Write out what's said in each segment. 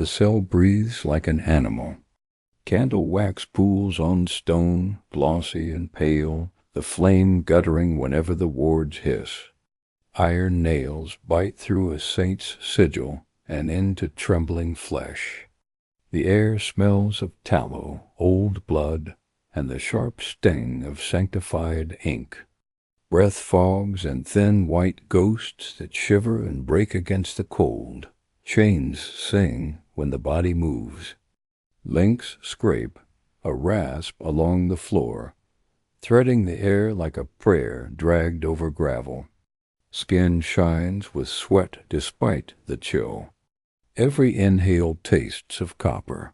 The cell breathes like an animal. Candle wax pools on stone, glossy and pale, the flame guttering whenever the wards hiss. Iron nails bite through a saint's sigil and into trembling flesh. The air smells of tallow, old blood, and the sharp sting of sanctified ink. Breath fogs and thin white ghosts that shiver and break against the cold. Chains sing when the body moves. Links scrape, a rasp along the floor, threading the air like a prayer dragged over gravel. Skin shines with sweat despite the chill. Every inhale tastes of copper.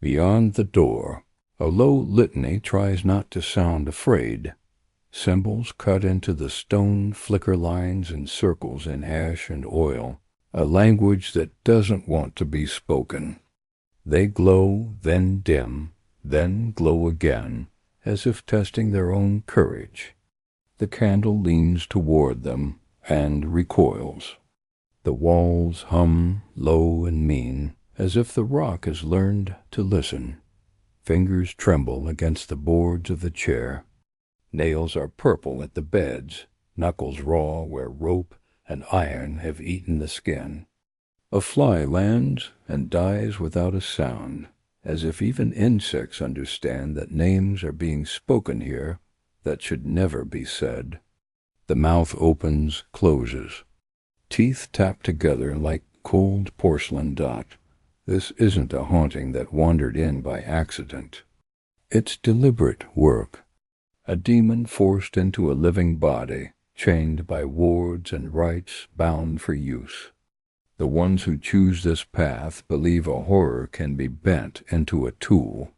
Beyond the door, a low litany tries not to sound afraid. Symbols cut into the stone flicker lines and circles in ash and oil, a language that doesn't want to be spoken. They glow, then dim, then glow again, as if testing their own courage. The candle leans toward them and recoils. The walls hum low and mean, as if the rock has learned to listen. Fingers tremble against the boards of the chair. Nails are purple at the beds, knuckles raw where rope and iron have eaten the skin. A fly lands and dies without a sound, as if even insects understand that names are being spoken here that should never be said. The mouth opens, closes. Teeth tap together like cold porcelain dot. This isn't a haunting that wandered in by accident. It's deliberate work. A demon forced into a living body, chained by wards and rites bound for use. The ones who choose this path believe a horror can be bent into a tool.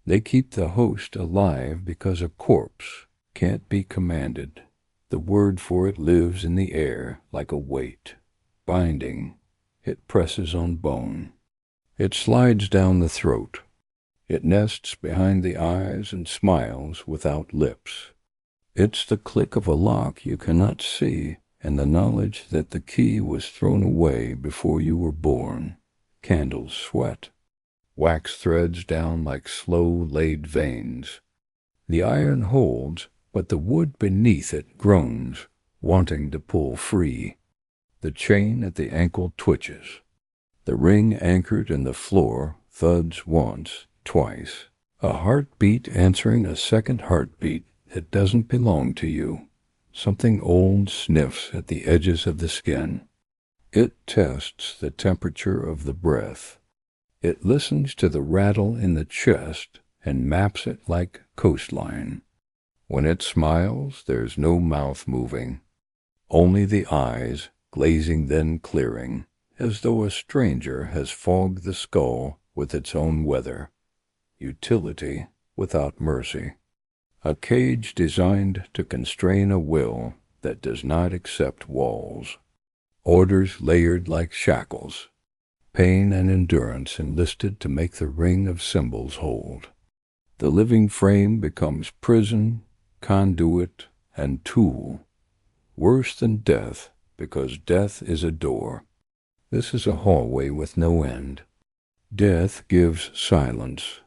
They keep the host alive because a corpse can't be commanded. The word for it lives in the air like a weight. Binding, it presses on bone. It slides down the throat. It nests behind the eyes and smiles without lips. It's the click of a lock you cannot see, and the knowledge that the key was thrown away before you were born. Candles sweat. Wax threads down like slow-laid veins. The iron holds, but the wood beneath it groans, wanting to pull free. The chain at the ankle twitches. The ring anchored in the floor thuds once, twice. A heartbeat answering a second heartbeat that doesn't belong to you. Something old sniffs at the edges of the skin. It tests the temperature of the breath. It listens to the rattle in the chest and maps it like coastline. When it smiles, there's no mouth moving. Only the eyes, glazing then clearing, as though a stranger has fogged the skull with its own weather. Utility without mercy. A cage designed to constrain a will that does not accept walls. Orders layered like shackles. Pain and endurance enlisted to make the ring of symbols hold. The living frame becomes prison, conduit, and tool. Worse than death, because death is a door. This is a hallway with no end. Death gives silence.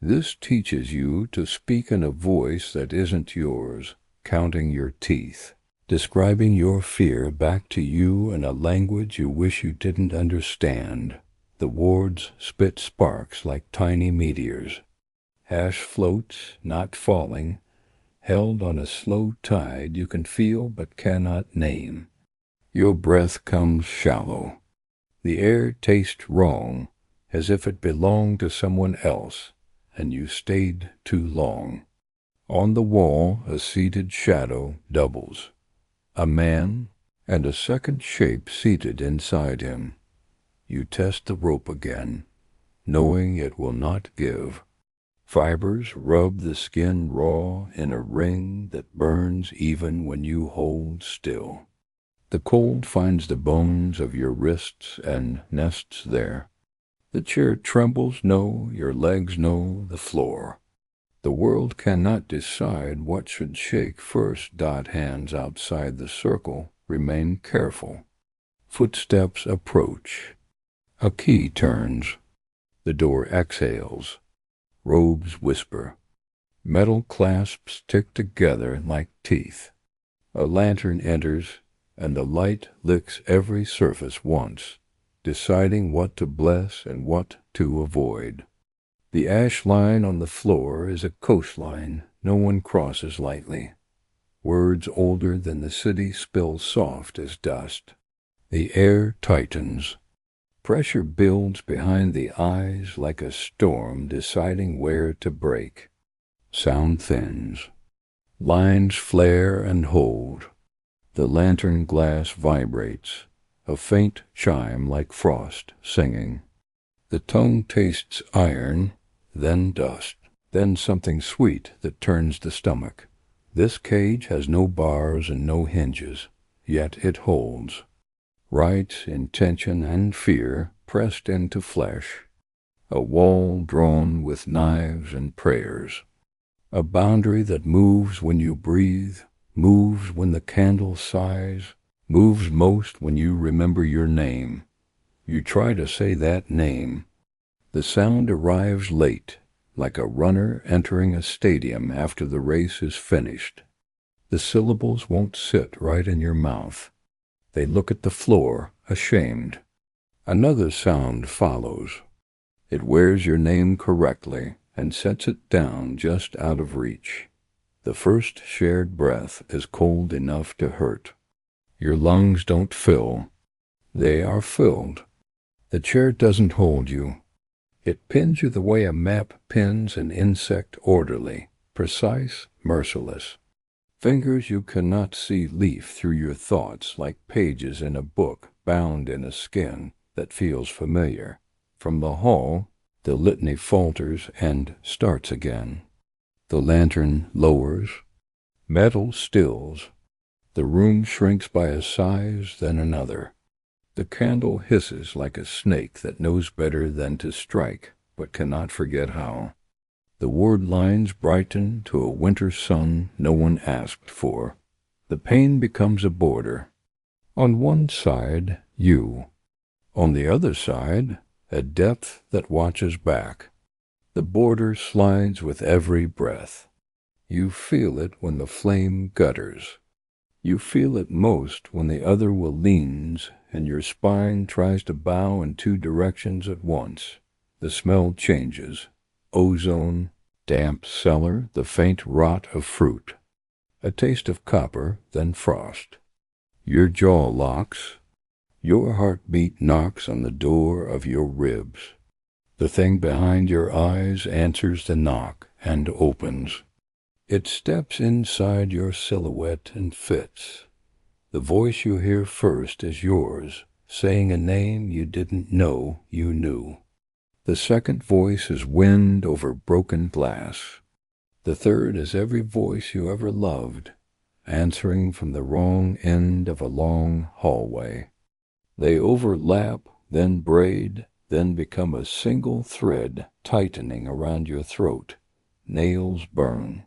This teaches you to speak in a voice that isn't yours, counting your teeth, describing your fear back to you in a language you wish you didn't understand. The wards spit sparks like tiny meteors. Ash floats, not falling, held on a slow tide you can feel but cannot name. Your breath comes shallow. The air tastes wrong, as if it belonged to someone else, and you stayed too long. On the wall, a seated shadow doubles. A man, and a second shape seated inside him. You test the rope again, knowing it will not give. Fibers rub the skin raw in a ring that burns even when you hold still. The cold finds the bones of your wrists and nests there. The chair trembles, no, your legs know the floor. The world cannot decide what should shake first. Hands outside the circle, remain careful. Footsteps approach. A key turns. The door exhales. Robes whisper. Metal clasps tick together like teeth. A lantern enters, and the light licks every surface once, deciding what to bless and what to avoid. The ash line on the floor is a coastline no one crosses lightly. Words older than the city spill soft as dust. The air tightens. Pressure builds behind the eyes like a storm deciding where to break. Sound thins. Lines flare and hold. The lantern glass vibrates, a faint chime like frost singing. The tongue tastes iron, then dust, then something sweet that turns the stomach. This cage has no bars and no hinges, yet it holds. Right, intention, and fear pressed into flesh. A wall drawn with knives and prayers. A boundary that moves when you breathe, moves when the candle sighs, moves most when you remember your name. You try to say that name. The sound arrives late, like a runner entering a stadium after the race is finished. The syllables won't sit right in your mouth. They look at the floor, ashamed. Another sound follows. It wears your name correctly and sets it down just out of reach. The first shared breath is cold enough to hurt. Your lungs don't fill. They are filled. The chair doesn't hold you. It pins you the way a map pins an insect, orderly, precise, merciless. Fingers you cannot see leaf through your thoughts like pages in a book bound in a skin that feels familiar. From the hall, the litany falters and starts again. The lantern lowers. Metal stills. The room shrinks by a size, then another. The candle hisses like a snake that knows better than to strike, but cannot forget how. The word lines brighten to a winter sun no one asked for. The pain becomes a border. On one side, you. On the other side, a depth that watches back. The border slides with every breath. You feel it when the flame gutters. You feel it most when the other will leans and your spine tries to bow in two directions at once. The smell changes. Ozone, damp cellar, the faint rot of fruit. A taste of copper, then frost. Your jaw locks. Your heartbeat knocks on the door of your ribs. The thing behind your eyes answers the knock and opens. It steps inside your silhouette and fits. The voice you hear first is yours, saying a name you didn't know you knew. The second voice is wind over broken glass. The third is every voice you ever loved, answering from the wrong end of a long hallway. They overlap, then braid, then become a single thread tightening around your throat. Nails burn.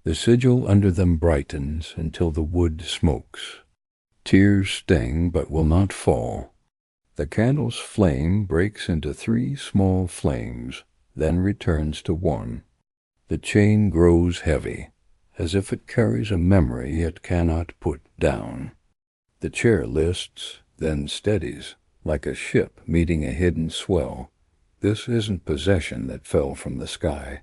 The sigil under them brightens until the wood smokes. Tears sting but will not fall. The candle's flame breaks into 3 small flames, then returns to one. The chain grows heavy, as if it carries a memory it cannot put down. The chair lists, then steadies, like a ship meeting a hidden swell. This isn't possession that fell from the sky.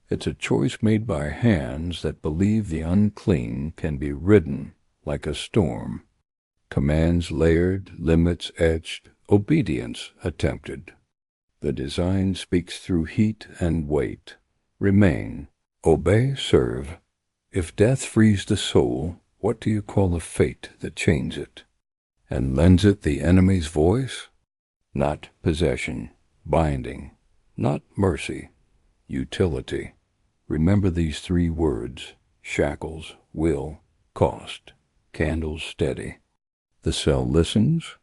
It's a choice made by hands that believe the unclean can be ridden like a storm. Commands layered, limits etched, obedience attempted. The design speaks through heat and weight. Remain, obey, serve. If death frees the soul, what do you call a fate that chains it? And lends it the enemy's voice? Not possession, binding, not mercy, utility. Remember these 3 words: shackles, will, cost, candles steady. The cell listens.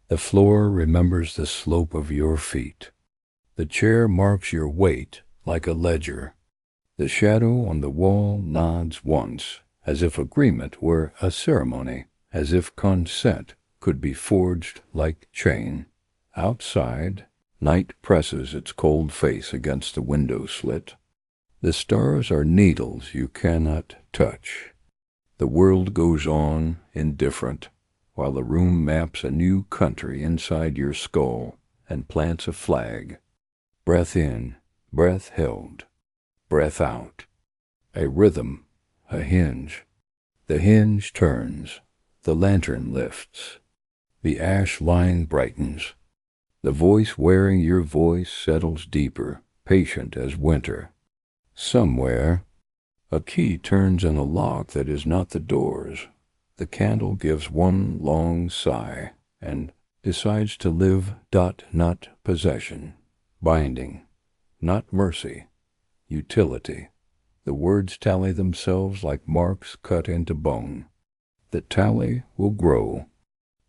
The floor remembers the slope of your feet. The chair marks your weight like a ledger. The shadow on the wall nods once, as if agreement were a ceremony, as if consent could be forged like chain. Outside, night presses its cold face against the window slit. The stars are needles you cannot touch. The world goes on, indifferent, while the room maps a new country inside your skull and plants a flag. Breath in, breath held, breath out. A rhythm, a hinge. The hinge turns, the lantern lifts. The ash line brightens. The voice wearing your voice settles deeper, patient as winter. Somewhere, a key turns in a lock that is not the door's. The candle gives one long sigh and decides to live. Not possession, binding, not mercy, utility. The words tally themselves like marks cut into bone. The tally will grow.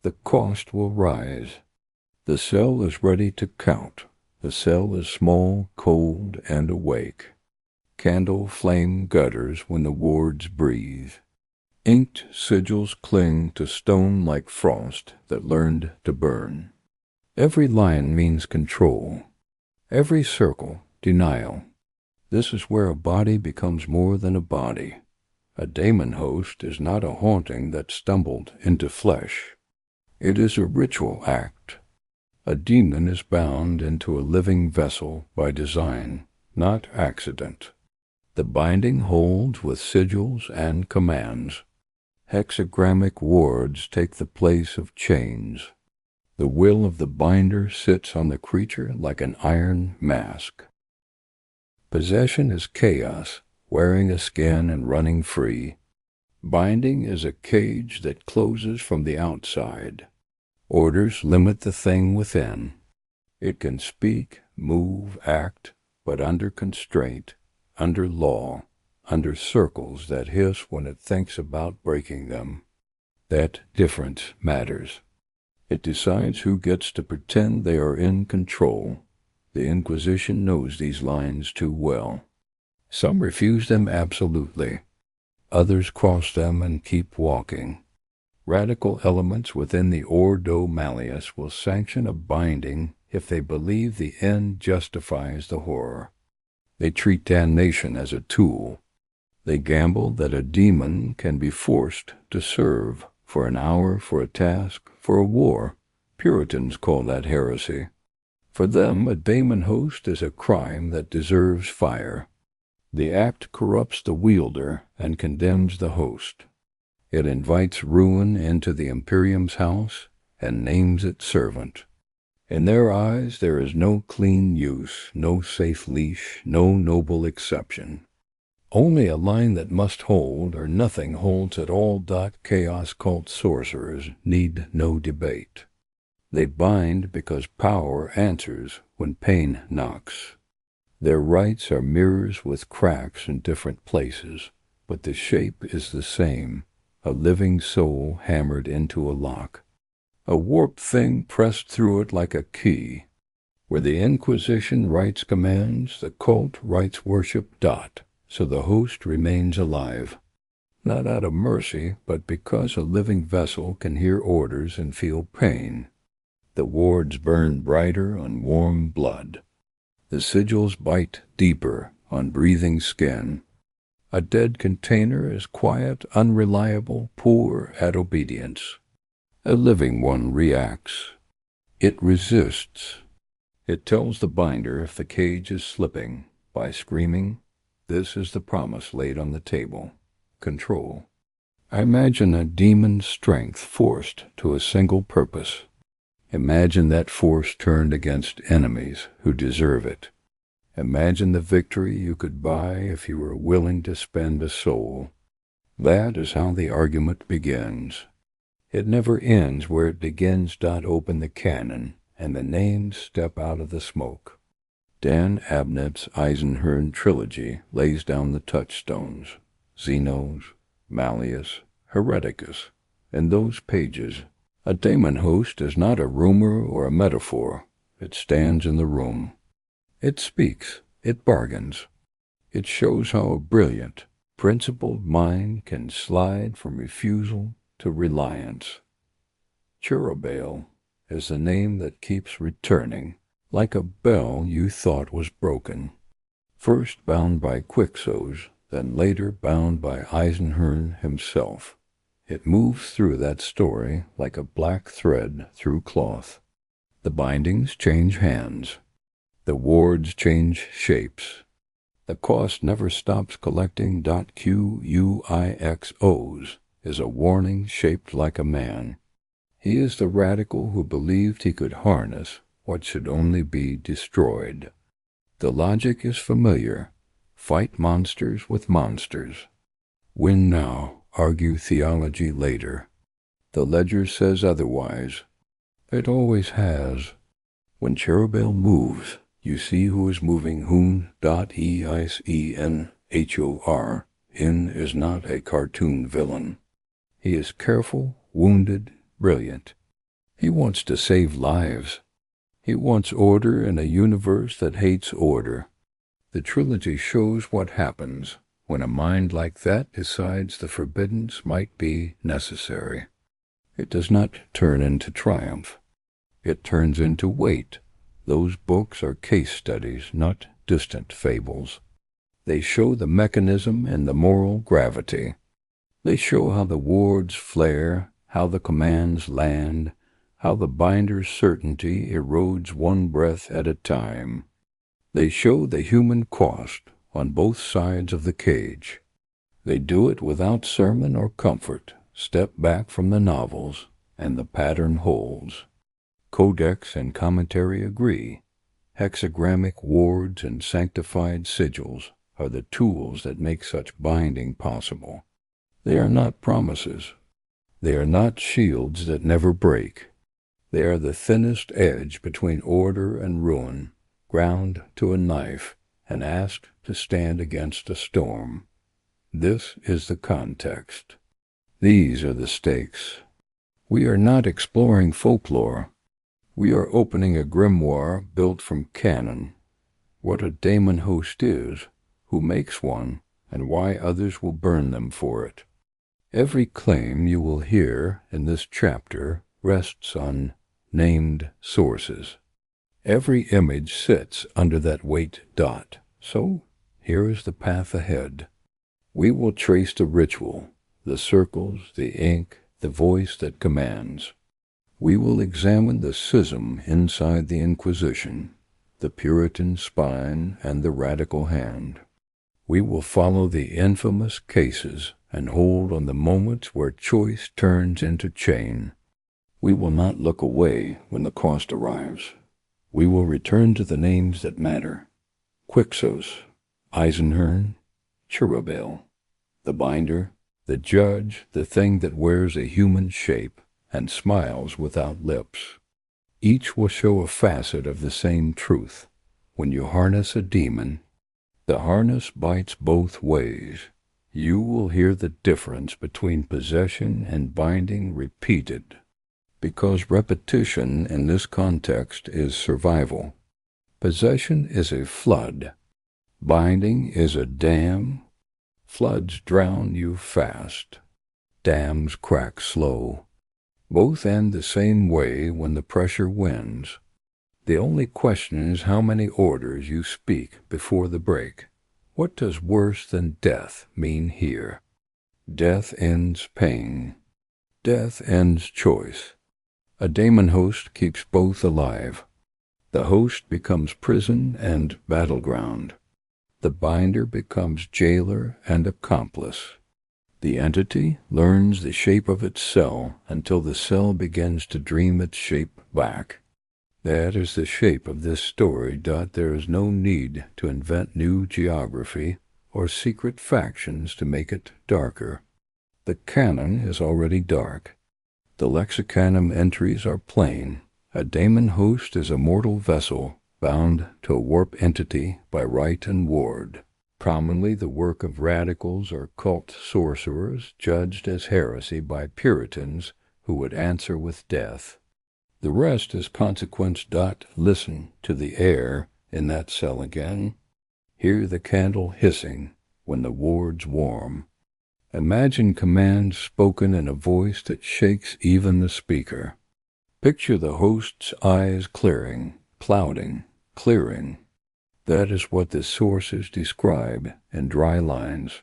The cost will rise. The cell is ready to count. The cell is small, cold, and awake. Candle flame gutters when the wards breathe. Inked sigils cling to stone like frost that learned to burn. Every line means control. Every circle, denial. This is where a body becomes more than a body. A Daemonhost is not a haunting that stumbled into flesh. It is a ritual act. A demon is bound into a living vessel by design, not accident. The binding holds with sigils and commands. Hexagrammic wards take the place of chains. The will of the binder sits on the creature like an iron mask. Possession is chaos, wearing a skin and running free. Binding is a cage that closes from the outside. Orders limit the thing within. It can speak, move, act, but under constraint, under law, under circles that hiss when it thinks about breaking them. That difference matters. It decides who gets to pretend they are in control. The Inquisition knows these lines too well. Some refuse them absolutely. Others cross them and keep walking. Radical elements within the Ordo Malleus will sanction a binding if they believe the end justifies the horror. They treat damnation as a tool. They gamble that a demon can be forced to serve for an hour, for a task, for a war. Puritans call that heresy. For them, a Daemonhost is a crime that deserves fire. The act corrupts the wielder and condemns the host. It invites ruin into the Imperium's house and names it servant. In their eyes there is no clean use, no safe leash, no noble exception. Only a line that must hold or nothing holds at all. Chaos cult sorcerers need no debate. They bind because power answers when pain knocks. Their rites are mirrors with cracks in different places, but the shape is the same, a living soul hammered into a lock. A warped thing pressed through it like a key. Where the Inquisition writes commands, the cult writes worship. So the host remains alive. Not out of mercy, but because a living vessel can hear orders and feel pain. The wards burn brighter on warm blood. The sigils bite deeper on breathing skin. A dead container is quiet, unreliable, poor at obedience. A living one reacts. It resists. It tells the binder if the cage is slipping by screaming, "This is the promise laid on the table. Control." I imagine a demon's strength forced to a single purpose. Imagine that force turned against enemies who deserve it. Imagine the victory you could buy if you were willing to spend a soul. That is how the argument begins. It never ends where it begins. Open the canon, and the names step out of the smoke. Dan Abnett's Eisenhorn trilogy lays down the touchstones. Xenos, Malleus, Hereticus. In those pages, a Daemonhost is not a rumor or a metaphor. It stands in the room. It speaks. It bargains. It shows how a brilliant, principled mind can slide from refusal to reliance. Cherubael is the name that keeps returning, like a bell you thought was broken. First bound by Quixos, then later bound by Eisenhorn himself. It moves through that story like a black thread through cloth. The bindings change hands. The wards change shapes. The cost never stops collecting. Quixos is a warning shaped like a man. He is the radical who believed he could harness what should only be destroyed. The logic is familiar. Fight monsters with monsters. Win now, argue theology later. The ledger says otherwise. It always has. When Cherubael moves, you see who is moving whom. Eisenhor. In is not a cartoon villain. He is careful, wounded, brilliant. He wants to save lives. He wants order in a universe that hates order. The trilogy shows what happens when a mind like that decides the forbiddance might be necessary. It does not turn into triumph. It turns into weight. Those books are case studies, not distant fables. They show the mechanism and the moral gravity. They show how the wards flare, how the commands land, how the binder's certainty erodes one breath at a time. They show the human cost on both sides of the cage. They do it without sermon or comfort. Step back from the novels, and the pattern holds. Codex and commentary agree. Hexagrammic wards and sanctified sigils are the tools that make such binding possible. They are not promises. They are not shields that never break. They are the thinnest edge between order and ruin, ground to a knife and asked to stand against a storm. This is the context. These are the stakes. We are not exploring folklore. We are opening a grimoire built from canon. What a Daemonhost is, who makes one, and why others will burn them for it. Every claim you will hear in this chapter rests on named sources. Every image sits under that weight dot. So here is the path ahead. We will trace the ritual, the circles, the ink, the voice that commands. We will examine the schism inside the Inquisition, the Puritan spine and the radical hand. We will follow the infamous cases and hold on the moments where choice turns into chain. We will not look away when the cost arrives. We will return to the names that matter. Quixos, Eisenhorn, Cherubael, the binder, the judge, the thing that wears a human shape and smiles without lips. Each will show a facet of the same truth. When you harness a demon, the harness bites both ways. You will hear the difference between possession and binding repeated, because repetition in this context is survival. Possession is a flood. Binding is a dam. Floods drown you fast. Dams crack slow. Both end the same way when the pressure wins. The only question is how many orders you speak before the break. What does worse than death mean here? Death ends pain. Death ends choice. A Daemonhost keeps both alive. The host becomes prison and battleground. The binder becomes jailer and accomplice. The entity learns the shape of its cell until the cell begins to dream its shape back. That is the shape of this story. There is no need to invent new geography or secret factions to make it darker. The canon is already dark. The lexicanum entries are plain. A Daemonhost is a mortal vessel bound to a warp entity by right and ward. Commonly the work of radicals or cult sorcerers judged as heresy by Puritans who would answer with death. The rest is consequence. Listen to the air in that cell again. Hear the candle hissing when the wards warm. Imagine commands spoken in a voice that shakes even the speaker. Picture the host's eyes clearing, clouding, clearing. That is what the sources describe in dry lines.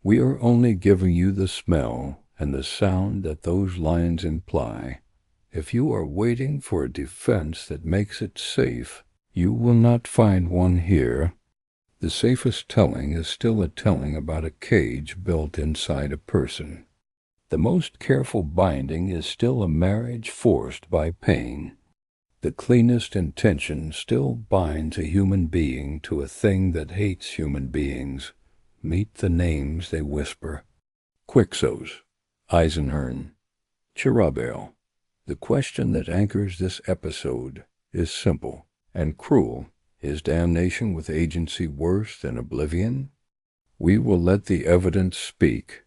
We are only giving you the smell and the sound that those lines imply. If you are waiting for a defense that makes it safe, you will not find one here. The safest telling is still a telling about a cage built inside a person. The most careful binding is still a marriage forced by pain. The cleanest intention still binds a human being to a thing that hates human beings. Meet the names they whisper. Quixos, Eisenhorn, Cherubael. The question that anchors this episode is simple and cruel. Is damnation with agency worse than oblivion? We will let the evidence speak.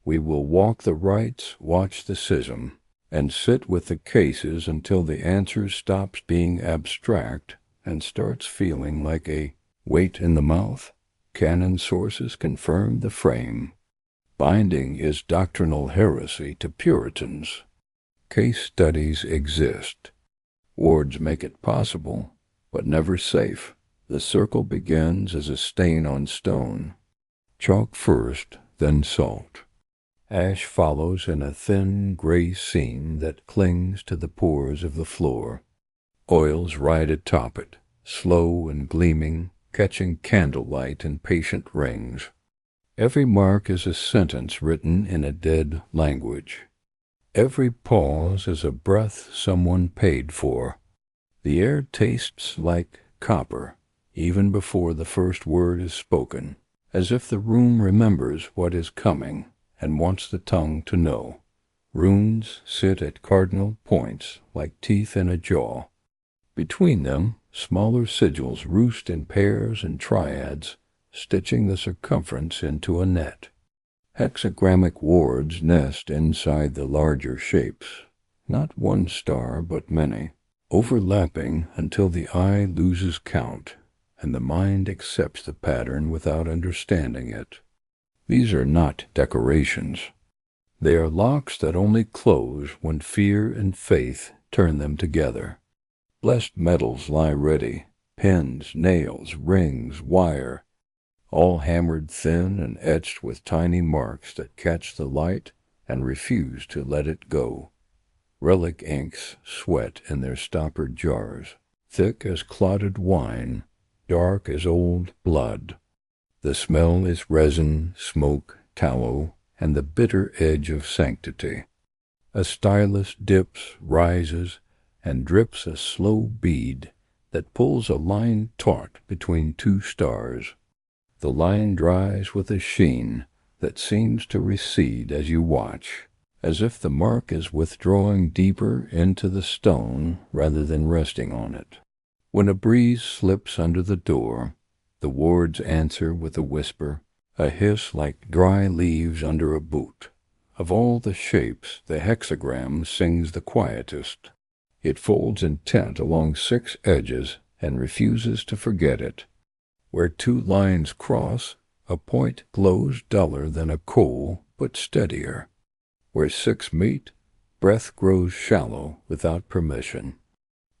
We will walk the rites, watch the schism, and sit with the cases until the answer stops being abstract and starts feeling like a weight in the mouth. Canon sources confirm the frame. Binding is doctrinal heresy to Puritans. Case studies exist. Wards make it possible, but never safe. The circle begins as a stain on stone. Chalk first, then salt. Ash follows in a thin gray seam that clings to the pores of the floor. Oils ride atop it, slow and gleaming, catching candlelight in patient rings. Every mark is a sentence written in a dead language. Every pause is a breath someone paid for. The air tastes like copper, even before the first word is spoken, as if the room remembers what is coming and wants the tongue to know. Runes sit at cardinal points like teeth in a jaw. Between them, smaller sigils roost in pairs and triads, stitching the circumference into a net. Hexagrammic wards nest inside the larger shapes, not one star but many, overlapping until the eye loses count and the mind accepts the pattern without understanding it. These are not decorations. They are locks that only close when fear and faith turn them together. Blessed metals lie ready, pins, nails, rings, wire, all hammered thin and etched with tiny marks that catch the light and refuse to let it go. Relic inks sweat in their stoppered jars, thick as clotted wine, dark as old blood. The smell is resin, smoke, tallow, and the bitter edge of sanctity. A stylus dips, rises, and drips a slow bead that pulls a line taut between two stars. The line dries with a sheen that seems to recede as you watch, as if the mark is withdrawing deeper into the stone rather than resting on it. When a breeze slips under the door, the wards answer with a whisper, a hiss like dry leaves under a boot. Of all the shapes, the hexagram sings the quietest. It folds intent along 6 edges and refuses to forget it. Where 2 lines cross, a point glows duller than a coal, but steadier. Where 6 meet, breath grows shallow without permission.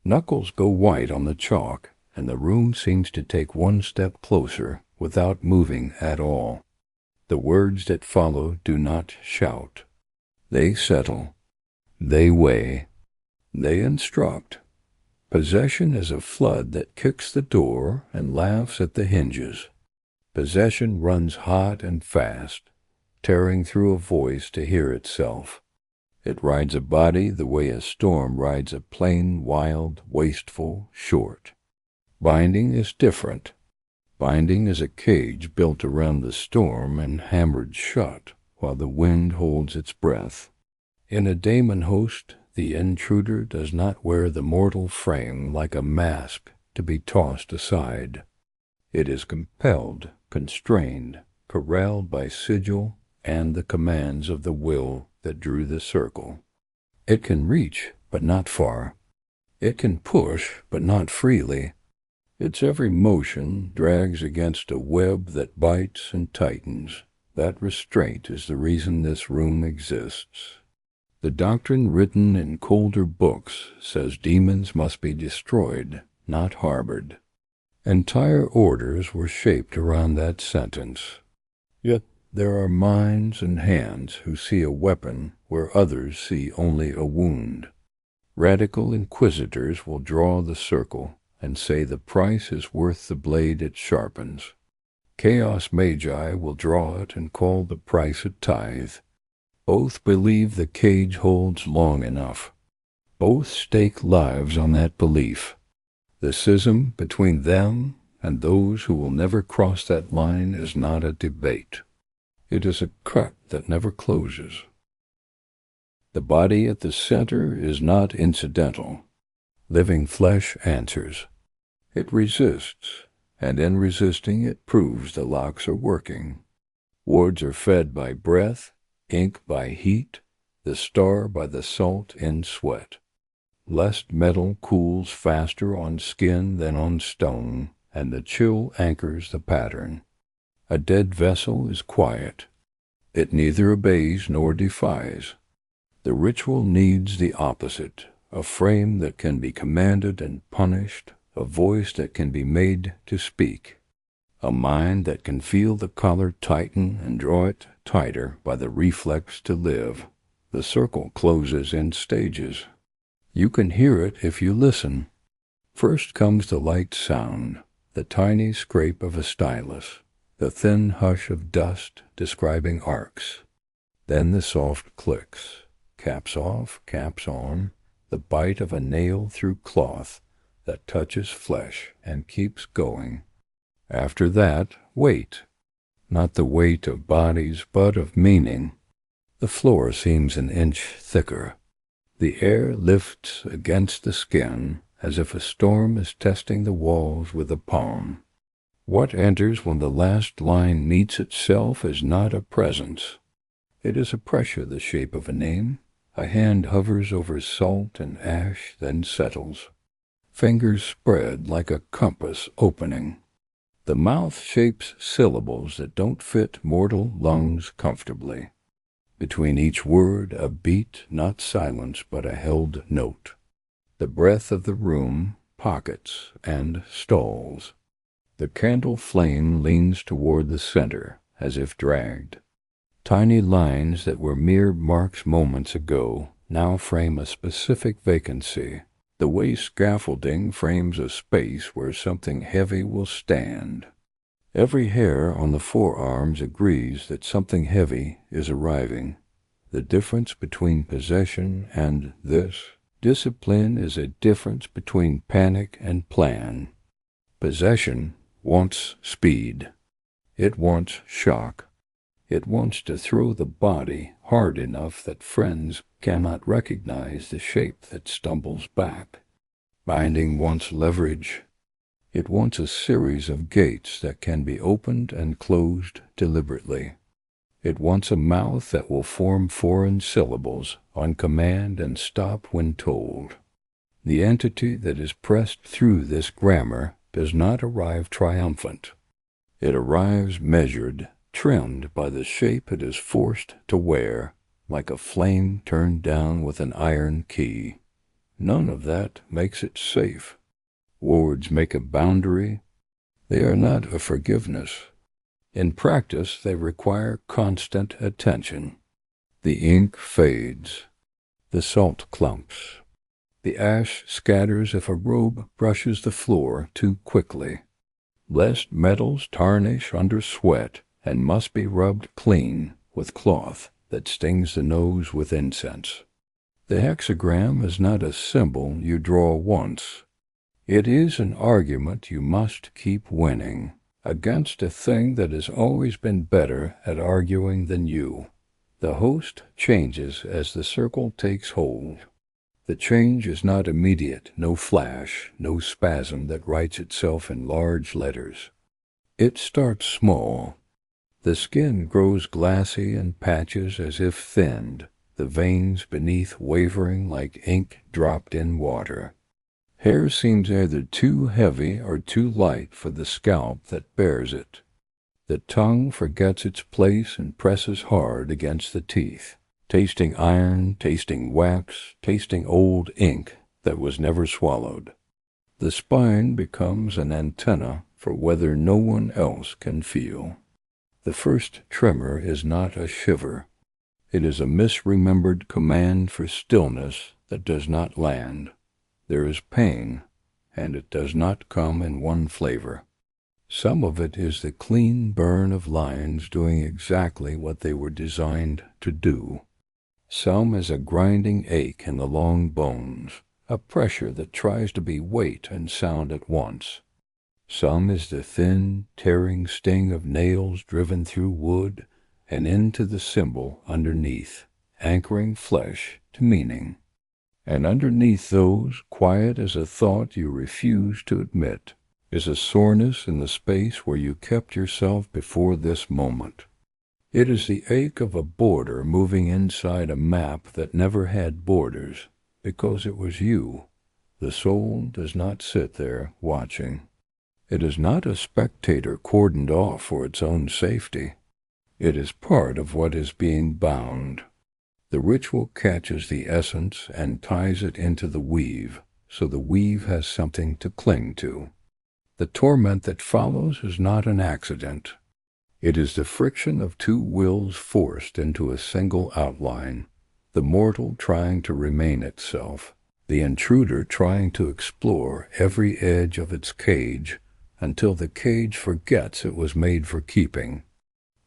Knuckles go white on the chalk, and the rune seems to take 1 step closer without moving at all. The words that follow do not shout. They settle. They weigh. They instruct. Possession is a flood that kicks the door and laughs at the hinges. Possession runs hot and fast, tearing through a voice to hear itself. It rides a body the way a storm rides a plain, wild, wasteful, short. Binding is different. Binding is a cage built around the storm and hammered shut while the wind holds its breath. In a Daemonhost, the intruder does not wear the mortal frame like a mask to be tossed aside. It is compelled, constrained, corralled by sigil and the commands of the will that drew the circle. It can reach, but not far. It can push, but not freely. Its every motion drags against a web that bites and tightens. That restraint is the reason this room exists. The doctrine written in colder books says demons must be destroyed, not harbored. Entire orders were shaped around that sentence. Yet there are minds and hands who see a weapon where others see only a wound. Radical Inquisitors will draw the circle and say the price is worth the blade it sharpens. Chaos Magi will draw it and call the price a tithe. Both believe the cage holds long enough. Both stake lives on that belief. The schism between them and those who will never cross that line is not a debate. It is a cut that never closes. The body at the center is not incidental. Living flesh answers. It resists, and in resisting it proves the locks are working. Wards are fed by breath, ink by heat, the star by the salt in sweat. Lest metal cools faster on skin than on stone, and the chill anchors the pattern. A dead vessel is quiet. It neither obeys nor defies. The ritual needs the opposite, a frame that can be commanded and punished, a voice that can be made to speak, a mind that can feel the collar tighten and draw it tighter by the reflex to live. The circle closes in stages. You can hear it if you listen. First comes the light sound, the tiny scrape of a stylus, the thin hush of dust describing arcs. Then the soft clicks, caps off, caps on, the bite of a nail through cloth that touches flesh and keeps going. After that, weight. Not the weight of bodies, but of meaning. The floor seems an inch thicker. The air lifts against the skin as if a storm is testing the walls with a palm. What enters when the last line meets itself is not a presence. It is a pressure the shape of a name. A hand hovers over salt and ash, then settles. Fingers spread like a compass opening. The mouth shapes syllables that don't fit mortal lungs comfortably. Between each word, a beat, not silence, but a held note. The breath of the room pockets and stalls. The candle flame leans toward the center, as if dragged. Tiny lines that were mere marks moments ago now frame a specific vacancy. The way scaffolding frames a space where something heavy will stand. Every hair on the forearms agrees that something heavy is arriving. The difference between possession and this discipline is a difference between panic and plan. Possession wants speed. It wants shock. It wants to throw the body hard enough that friends cannot recognize the shape that stumbles back. Binding wants leverage. It wants a series of gates that can be opened and closed deliberately. It wants a mouth that will form foreign syllables on command and stop when told. The entity that is pressed through this grammar does not arrive triumphant. It arrives measured, trimmed by the shape it is forced to wear, like a flame turned down with an iron key. None of that makes it safe. Words make a boundary. They are not a forgiveness. In practice, they require constant attention. The ink fades. The salt clumps. The ash scatters if a robe brushes the floor too quickly. Lest metals tarnish under sweat and must be rubbed clean with cloth that stings the nose with incense. The hexagram is not a symbol you draw once. It is an argument you must keep winning against a thing that has always been better at arguing than you. The host changes as the circle takes hold. The change is not immediate, no flash, no spasm that writes itself in large letters. It starts small. The skin grows glassy in patches as if thinned, the veins beneath wavering like ink dropped in water. Hair seems either too heavy or too light for the scalp that bears it. The tongue forgets its place and presses hard against the teeth. tasting iron, tasting wax, tasting old ink that was never swallowed. The spine becomes an antenna for whether no one else can feel. The first tremor is not a shiver. It is a misremembered command for stillness that does not land. There is pain, and it does not come in one flavor. Some of it is the clean burn of lines doing exactly what they were designed to do. Some is a grinding ache in the long bones, a pressure that tries to be weight and sound at once. Some is the thin, tearing sting of nails driven through wood and into the symbol underneath, anchoring flesh to meaning. And underneath those, quiet as a thought you refuse to admit, is a soreness in the space where you kept yourself before this moment. It is the ache of a border moving inside a map that never had borders, because it was you. The soul does not sit there watching. It is not a spectator cordoned off for its own safety. It is part of what is being bound. The ritual catches the essence and ties it into the weave, so the weave has something to cling to. The torment that follows is not an accident. It is the friction of two wills forced into a single outline, the mortal trying to remain itself, the intruder trying to explore every edge of its cage until the cage forgets it was made for keeping.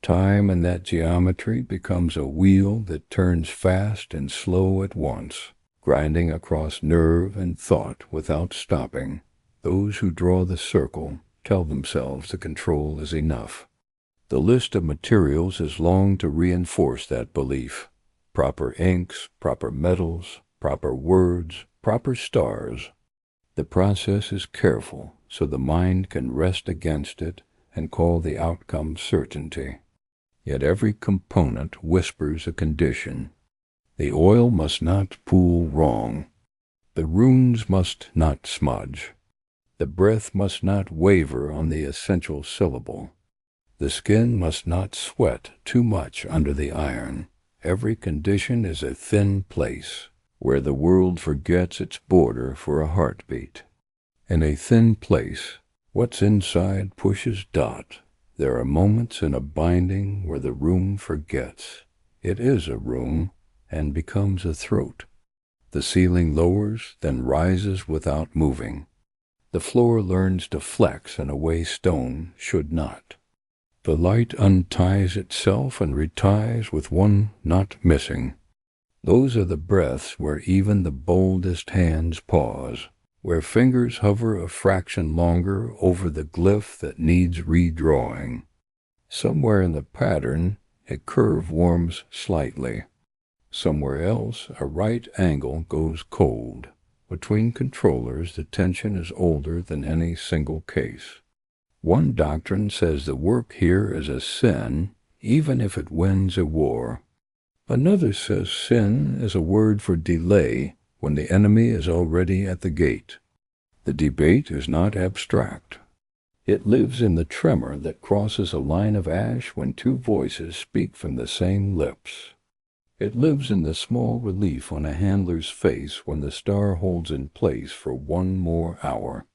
Time in that geometry becomes a wheel that turns fast and slow at once, grinding across nerve and thought without stopping. Those who draw the circle tell themselves the control is enough. The list of materials is long to reinforce that belief. Proper inks, proper metals, proper words, proper stars. The process is careful, so the mind can rest against it and call the outcome certainty. Yet every component whispers a condition. The oil must not pool wrong. The runes must not smudge. The breath must not waver on the essential syllable. The skin must not sweat too much under the iron. Every condition is a thin place, where the world forgets its border for a heartbeat. In a thin place, what's inside pushes dot. There are moments in a binding where the room forgets. It is a room, and becomes a throat. The ceiling lowers, then rises without moving. The floor learns to flex in a way stone should not. The light unties itself and reties with one not missing. Those are the breaths where even the boldest hands pause, where fingers hover a fraction longer over the glyph that needs redrawing. Somewhere in the pattern, a curve warms slightly. Somewhere else, a right angle goes cold. Between controllers, the tension is older than any single case. One doctrine says the work here is a sin, even if it wins a war. Another says sin is a word for delay when the enemy is already at the gate. The debate is not abstract. It lives in the tremor that crosses a line of ash when two voices speak from the same lips. It lives in the small relief on a handler's face when the star holds in place for one more hour.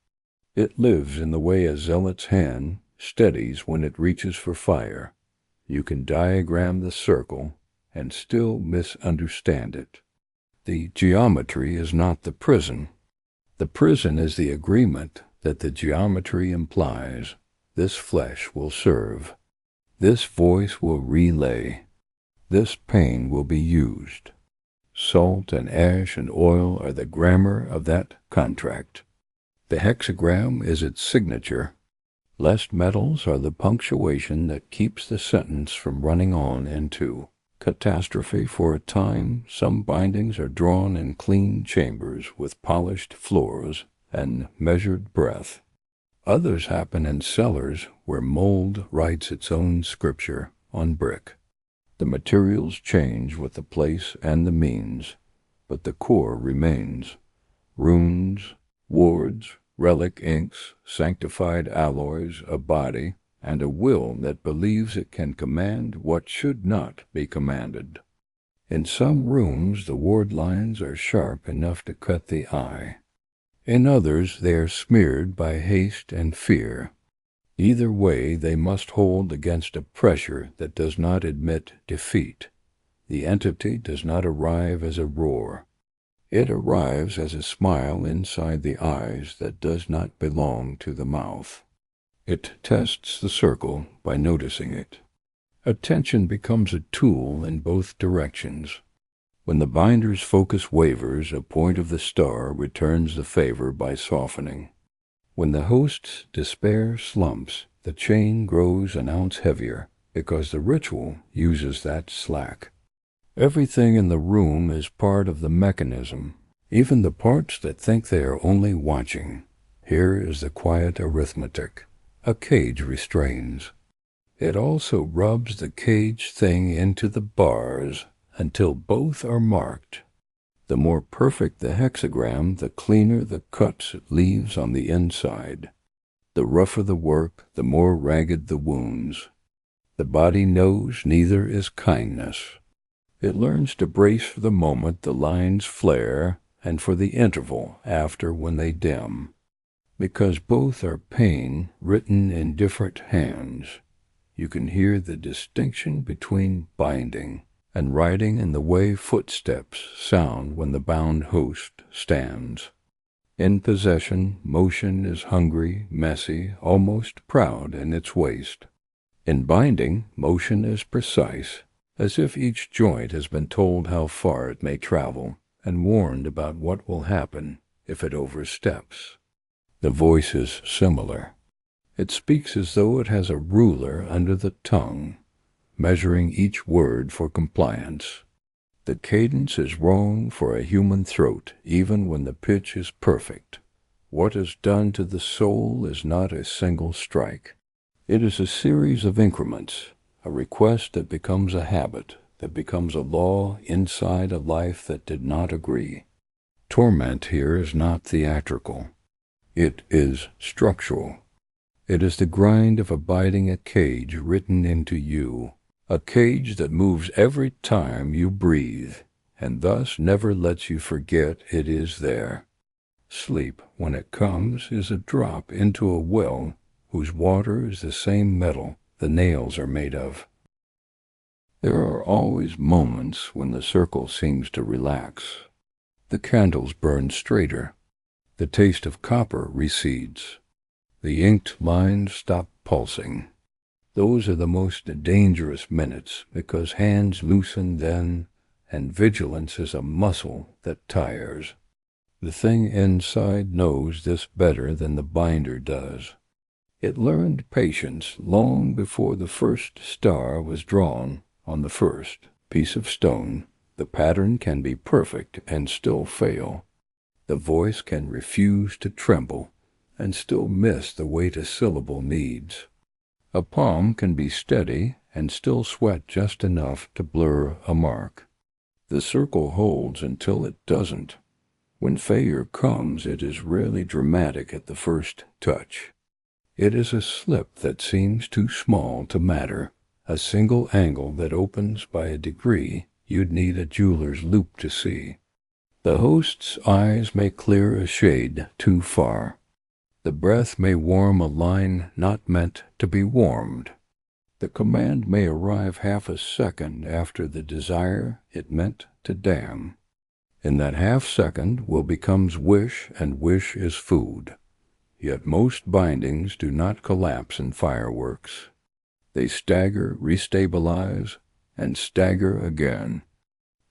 It lives in the way a zealot's hand steadies when it reaches for fire. You can diagram the circle and still misunderstand it. The geometry is not the prison. The prison is the agreement that the geometry implies. This flesh will serve. This voice will relay. This pain will be used. Salt and ash and oil are the grammar of that contract. The hexagram is its signature. Less metals are the punctuation that keeps the sentence from running on into catastrophe. For a time, some bindings are drawn in clean chambers with polished floors and measured breath. Others happen in cellars where mold writes its own scripture on brick. The materials change with the place and the means, but the core remains. Runes, wards, relic inks, sanctified alloys, a body, and a will that believes it can command what should not be commanded. In some rooms the ward lines are sharp enough to cut the eye. In others they are smeared by haste and fear. Either way they must hold against a pressure that does not admit defeat. The entity does not arrive as a roar. It arrives as a smile inside the eyes that does not belong to the mouth. It tests the circle by noticing it. Attention becomes a tool in both directions. When the binder's focus wavers, a point of the star returns the favor by softening. When the host's despair slumps, the chain grows an ounce heavier, because the ritual uses that slack. Everything in the room is part of the mechanism, even the parts that think they are only watching. Here is the quiet arithmetic. A cage restrains. It also rubs the cage thing into the bars until both are marked. The more perfect the hexagram, the cleaner the cuts it leaves on the inside. The rougher the work, the more ragged the wounds. The body knows neither is kindness. It learns to brace for the moment the lines flare and for the interval after when they dim, because both are pain written in different hands. You can hear the distinction between binding and writing in the way footsteps sound when the bound host stands. In possession, motion is hungry, messy, almost proud in its waste. In binding, motion is precise, as if each joint has been told how far it may travel and warned about what will happen if it oversteps. The voice is similar. It speaks as though it has a ruler under the tongue, measuring each word for compliance. The cadence is wrong for a human throat, even when the pitch is perfect. What is done to the soul is not a single strike. It is a series of increments, a request that becomes a habit, that becomes a law inside a life that did not agree. Torment here is not theatrical. It is structural. It is the grind of abiding a cage written into you, a cage that moves every time you breathe, and thus never lets you forget it is there. Sleep, when it comes, is a drop into a well whose water is the same metal the nails are made of. There are always moments when the circle seems to relax. The candles burn straighter. The taste of copper recedes. The inked lines stop pulsing. Those are the most dangerous minutes, because hands loosen then, and vigilance is a muscle that tires. The thing inside knows this better than the binder does. It learned patience long before the first star was drawn on the first piece of stone. The pattern can be perfect and still fail. The voice can refuse to tremble and still miss the weight a syllable needs. A palm can be steady and still sweat just enough to blur a mark. The circle holds until it doesn't. When failure comes, it is rarely dramatic at the first touch. It is a slip that seems too small to matter, a single angle that opens by a degree you'd need a jeweler's loupe to see. The host's eyes may clear a shade too far. The breath may warm a line not meant to be warmed. The command may arrive half a second after the desire it meant to damn. In that half second will becomes wish, and wish is food. Yet most bindings do not collapse in fireworks. They stagger, restabilize, and stagger again.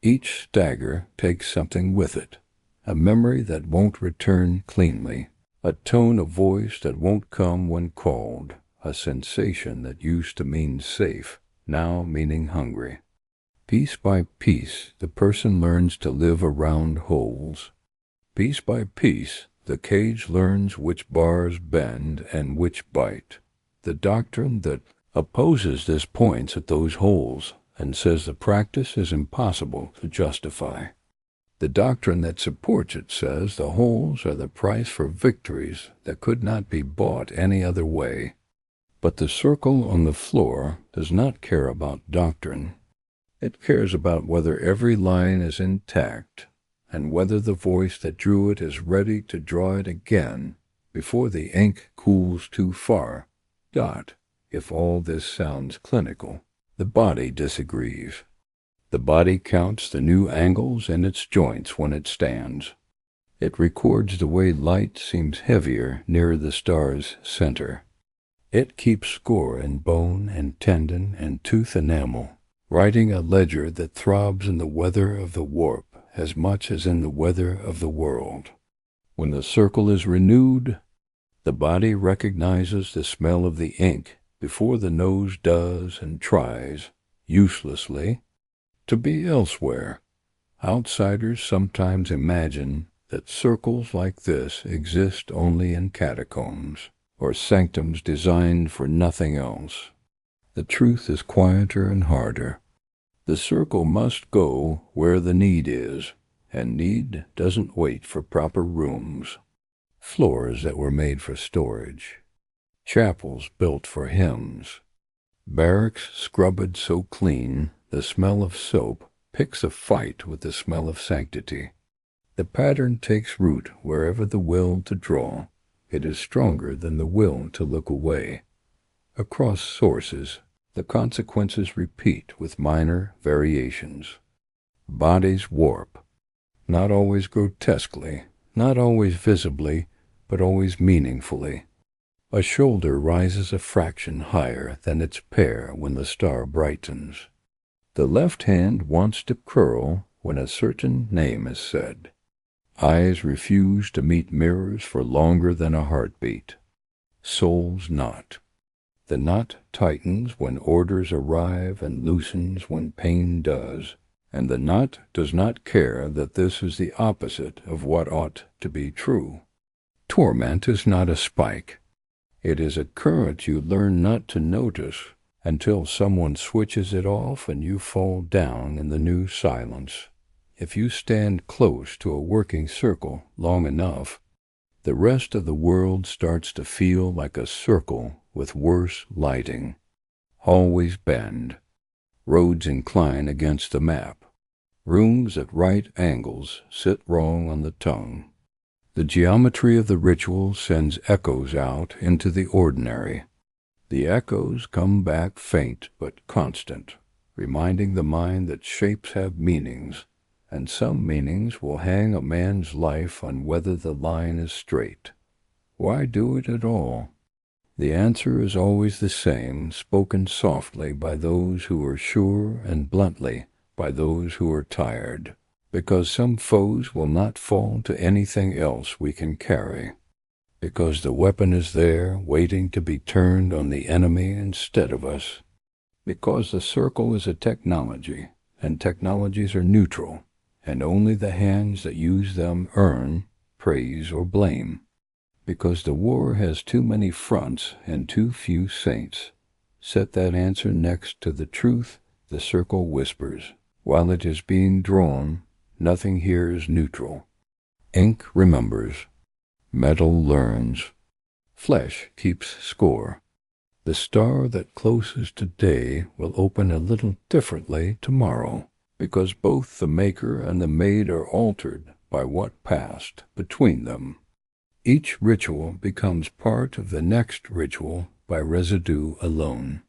Each stagger takes something with it, a memory that won't return cleanly, a tone of voice that won't come when called, a sensation that used to mean safe, now meaning hungry. Piece by piece, the person learns to live around holes. Piece by piece, the cage learns which bars bend and which bite. The doctrine that opposes this points at those holes and says the practice is impossible to justify. The doctrine that supports it says the holes are the price for victories that could not be bought any other way. But the circle on the floor does not care about doctrine. It cares about whether every line is intact, and whether the voice that drew it is ready to draw it again before the ink cools too far. If all this sounds clinical, the body disagrees. The body counts the new angles in its joints when it stands. It records the way light seems heavier near the star's center. It keeps score in bone and tendon and tooth enamel, writing a ledger that throbs in the weather of the warp as much as in the weather of the world. When the circle is renewed, the body recognizes the smell of the ink before the nose does and tries, uselessly, to be elsewhere. Outsiders sometimes imagine that circles like this exist only in catacombs, or sanctums designed for nothing else. The truth is quieter and harder. The circle must go where the need is, and need doesn't wait for proper rooms. Floors that were made for storage. Chapels built for hymns. Barracks scrubbed so clean the smell of soap picks a fight with the smell of sanctity. The pattern takes root wherever the will to draw. It is stronger than the will to look away. Across sources, the consequences repeat with minor variations. Bodies warp, not always grotesquely, not always visibly, but always meaningfully. A shoulder rises a fraction higher than its pair when the star brightens. The left hand wants to curl when a certain name is said. Eyes refuse to meet mirrors for longer than a heartbeat. Souls knot. The knot tightens when orders arrive and loosens when pain does, and the knot does not care that this is the opposite of what ought to be true. Torment is not a spike. It is a current you learn not to notice until someone switches it off and you fall down in the new silence. If you stand close to a working circle long enough, the rest of the world starts to feel like a circle with worse lighting. Always bend. Roads incline against the map. Rooms at right angles sit wrong on the tongue. The geometry of the ritual sends echoes out into the ordinary. The echoes come back faint but constant, reminding the mind that shapes have meanings, and some meanings will hang a man's life on whether the line is straight. Why do it at all? The answer is always the same, spoken softly by those who are sure and bluntly by those who are tired, because some foes will not fall to anything else we can carry, because the weapon is there waiting to be turned on the enemy instead of us, because the circle is a technology, and technologies are neutral, and only the hands that use them earn praise or blame, because the war has too many fronts and too few saints. Set that answer next to the truth the circle whispers. While it is being drawn, nothing here is neutral. Ink remembers. Metal learns. Flesh keeps score. The star that closes today will open a little differently tomorrow, because both the maker and the made are altered by what passed between them. Each ritual becomes part of the next ritual by residue alone.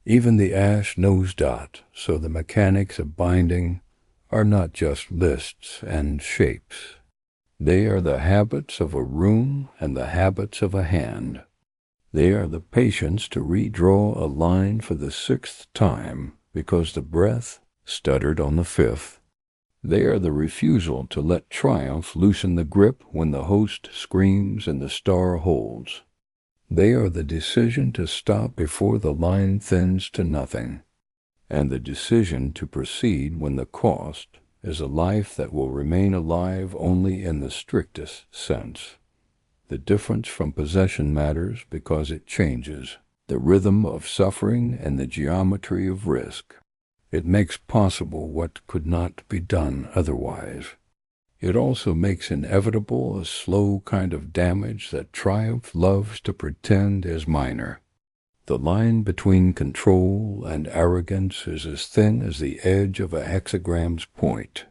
Even the ash knows dot, so the mechanics of binding are not just lists and shapes. They are the habits of a room and the habits of a hand. They are the patience to redraw a line for the 6th time because the breath stuttered on the 5th. They are the refusal to let triumph loosen the grip when the host screams and the star holds. They are the decision to stop before the line thins to nothing, and the decision to proceed when the cost is a life that will remain alive only in the strictest sense. The difference from possession matters because it changes the rhythm of suffering and the geometry of risk. It makes possible what could not be done otherwise. It also makes inevitable a slow kind of damage that triumph loves to pretend is minor. The line between control and arrogance is as thin as the edge of a hexagram's point,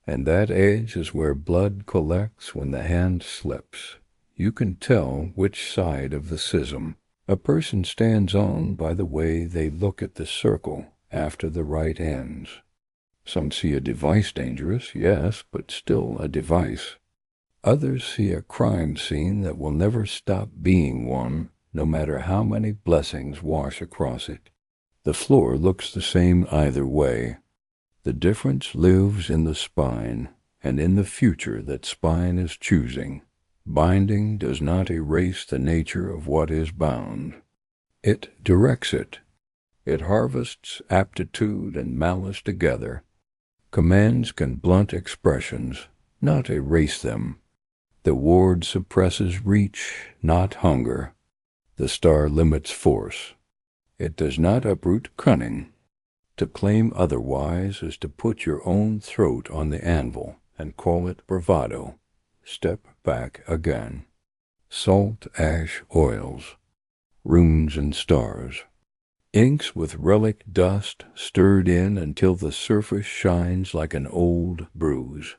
and that edge is where blood collects when the hand slips. You can tell which side of the schism a person stands on by the way they look at the circle after the rite ends. Some see a device dangerous, yes, but still a device. Others see a crime scene that will never stop being one, no matter how many blessings wash across it. The floor looks the same either way. The difference lives in the spine, and in the future that spine is choosing. Binding does not erase the nature of what is bound. It directs it. It harvests aptitude and malice together. Commands can blunt expressions, not erase them. The ward suppresses reach, not hunger. The star limits force. It does not uproot cunning. To claim otherwise is to put your own throat on the anvil and call it bravado. Step back again. Salt, ash, oils, runes and stars. Inks with relic dust stirred in until the surface shines like an old bruise.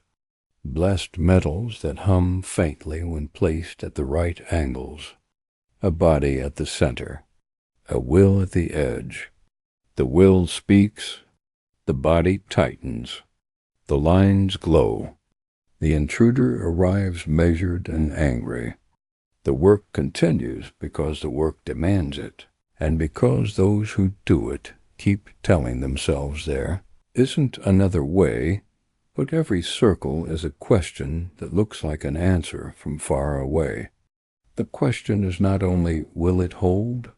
Blessed metals that hum faintly when placed at the right angles. A body at the center. A will at the edge. The will speaks. The body tightens. The lines glow. The intruder arrives measured and angry. The work continues because the work demands it, and because those who do it keep telling themselves there isn't another way, but every circle is a question that looks like an answer from far away. The question is not only will it hold,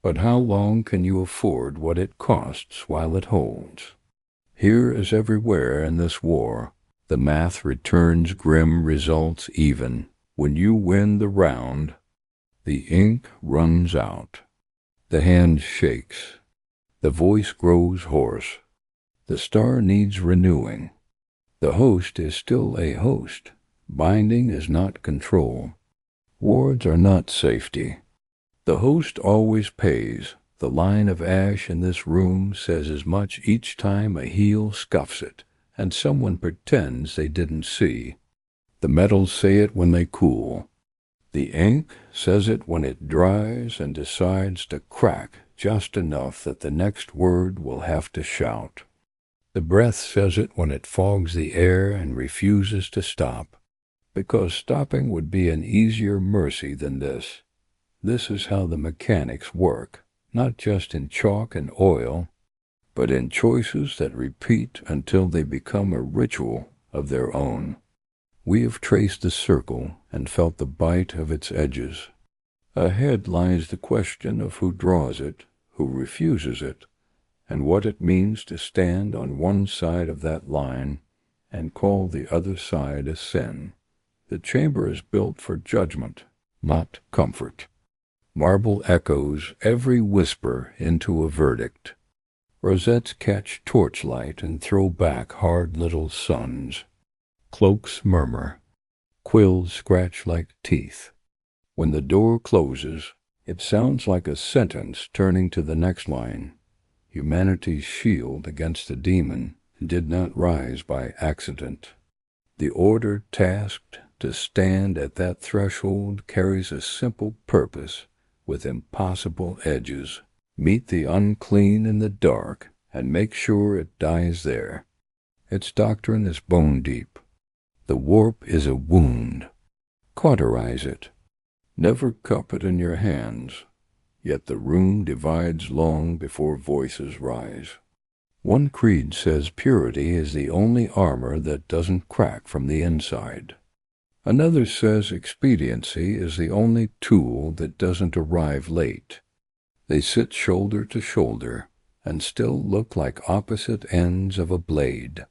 but how long can you afford what it costs while it holds? Here as everywhere in this war, the math returns grim results even. When you win the round, the ink runs out. The hand shakes. The voice grows hoarse. The star needs renewing. The host is still a host. Binding is not control. Wards are not safety. The host always pays. The line of ash in this room says as much each time a heel scuffs it, and someone pretends they didn't see. The metals say it when they cool. The ink says it when it dries and decides to crack just enough that the next word will have to shout. The breath says it when it fogs the air and refuses to stop, because stopping would be an easier mercy than this. This is how the mechanics work, not just in chalk and oil, but in choices that repeat until they become a ritual of their own. We have traced the circle and felt the bite of its edges. Ahead lies the question of who draws it, who refuses it, and what it means to stand on one side of that line and call the other side a sin. The chamber is built for judgment, not comfort. Marble echoes every whisper into a verdict. Rosettes catch torchlight and throw back hard little suns. Cloaks murmur. Quills scratch like teeth. When the door closes, it sounds like a sentence turning to the next line. Humanity's shield against the demon did not rise by accident. The order tasked to stand at that threshold carries a simple purpose with impossible edges. Meet the unclean in the dark and make sure it dies there. Its doctrine is bone deep. The warp is a wound. Cauterize it. Never cup it in your hands. Yet the room divides long before voices rise. One creed says purity is the only armor that doesn't crack from the inside. Another says expediency is the only tool that doesn't arrive late. They sit shoulder to shoulder and still look like opposite ends of a blade.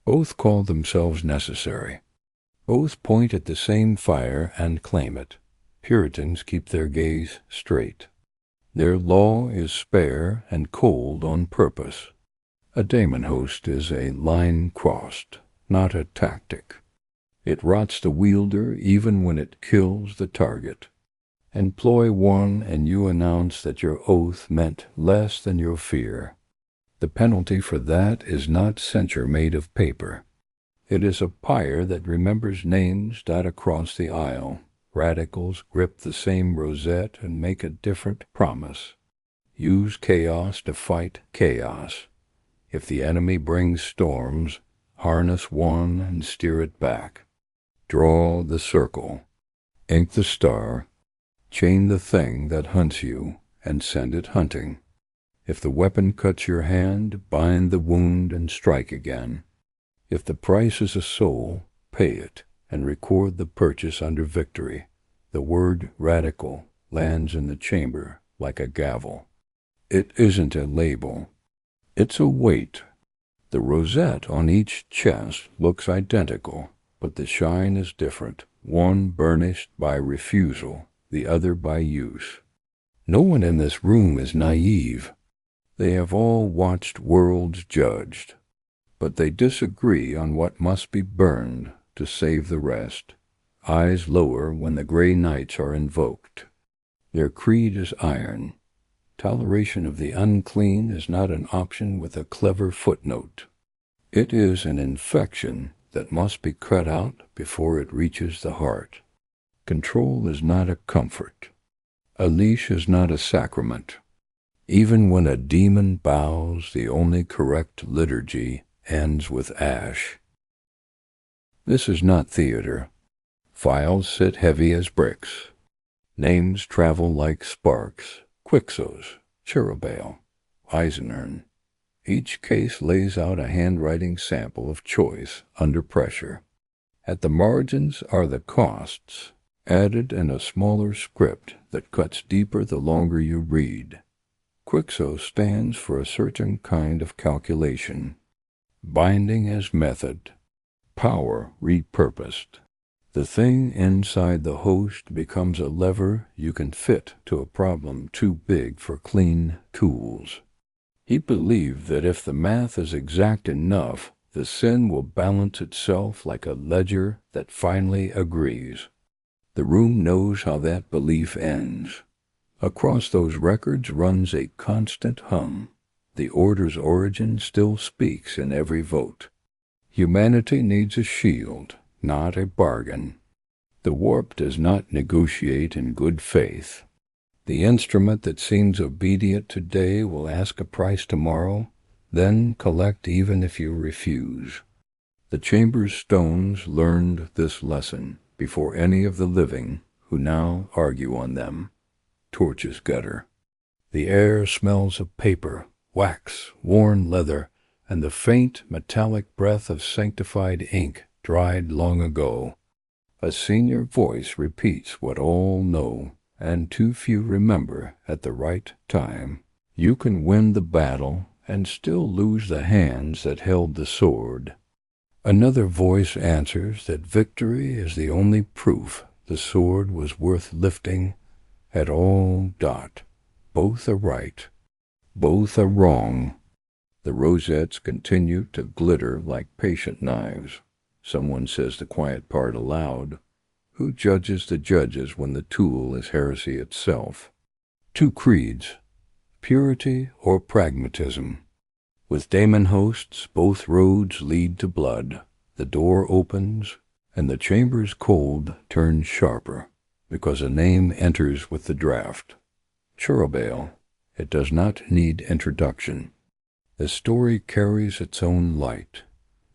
Both call themselves necessary. Both point at the same fire and claim it. Puritans keep their gaze straight. Their law is spare and cold on purpose. A Daemonhost is a line crossed, not a tactic. It rots the wielder even when it kills the target. Employ one, and you announce that your oath meant less than your fear. The penalty for that is not censure made of paper. It is a pyre that remembers names dot across the aisle. Radicals grip the same rosette and make a different promise. Use chaos to fight chaos. If the enemy brings storms, harness one and steer it back. Draw the circle. Ink the star. Chain the thing that hunts you and send it hunting. If the weapon cuts your hand, bind the wound and strike again. If the price is a soul, pay it and record the purchase under victory. The word radical lands in the chamber like a gavel. It isn't a label. It's a weight. The rosette on each chest looks identical, but the shine is different, one burnished by refusal, the other by use. No one in this room is naive. They have all watched worlds judged, but they disagree on what must be burned to save the rest. Eyes lower when the gray knights are invoked. Their creed is iron. Toleration of the unclean is not an option with a clever footnote. It is an infection that must be cut out before it reaches the heart. Control is not a comfort. A leash is not a sacrament. Even when a demon bows, the only correct liturgy ends with ash. This is not theater. Files sit heavy as bricks. Names travel like sparks. Quixos, Cherubael, Eisenhorn. Each case lays out a handwriting sample of choice under pressure. At the margins are the costs, added in a smaller script that cuts deeper the longer you read. Quixo stands for a certain kind of calculation. Binding as method. Power repurposed. The thing inside the host becomes a lever you can fit to a problem too big for clean tools. He believed that if the math is exact enough, the sin will balance itself like a ledger that finally agrees. The room knows how that belief ends. Across those records runs a constant hum. The Order's origin still speaks in every vote. Humanity needs a shield, not a bargain. The warp does not negotiate in good faith. The instrument that seems obedient today will ask a price tomorrow, then collect even if you refuse. The chamber's stones learned this lesson before any of the living who now argue on them. Torches gutter. The air smells of paper, wax, worn leather, and the faint metallic breath of sanctified ink dried long ago. A senior voice repeats what all know, and too few remember at the right time. You can win the battle and still lose the hands that held the sword. Another voice answers that victory is the only proof the sword was worth lifting at all. Both are right, both are wrong. The rosettes continue to glitter like patient knives. Someone says the quiet part aloud. Who judges the judges when the tool is heresy itself? Two creeds, purity or pragmatism. With Daemonhosts, both roads lead to blood. The door opens, and the chamber's cold turns sharper, because a name enters with the draft. Cherubael. It does not need introduction. The story carries its own light.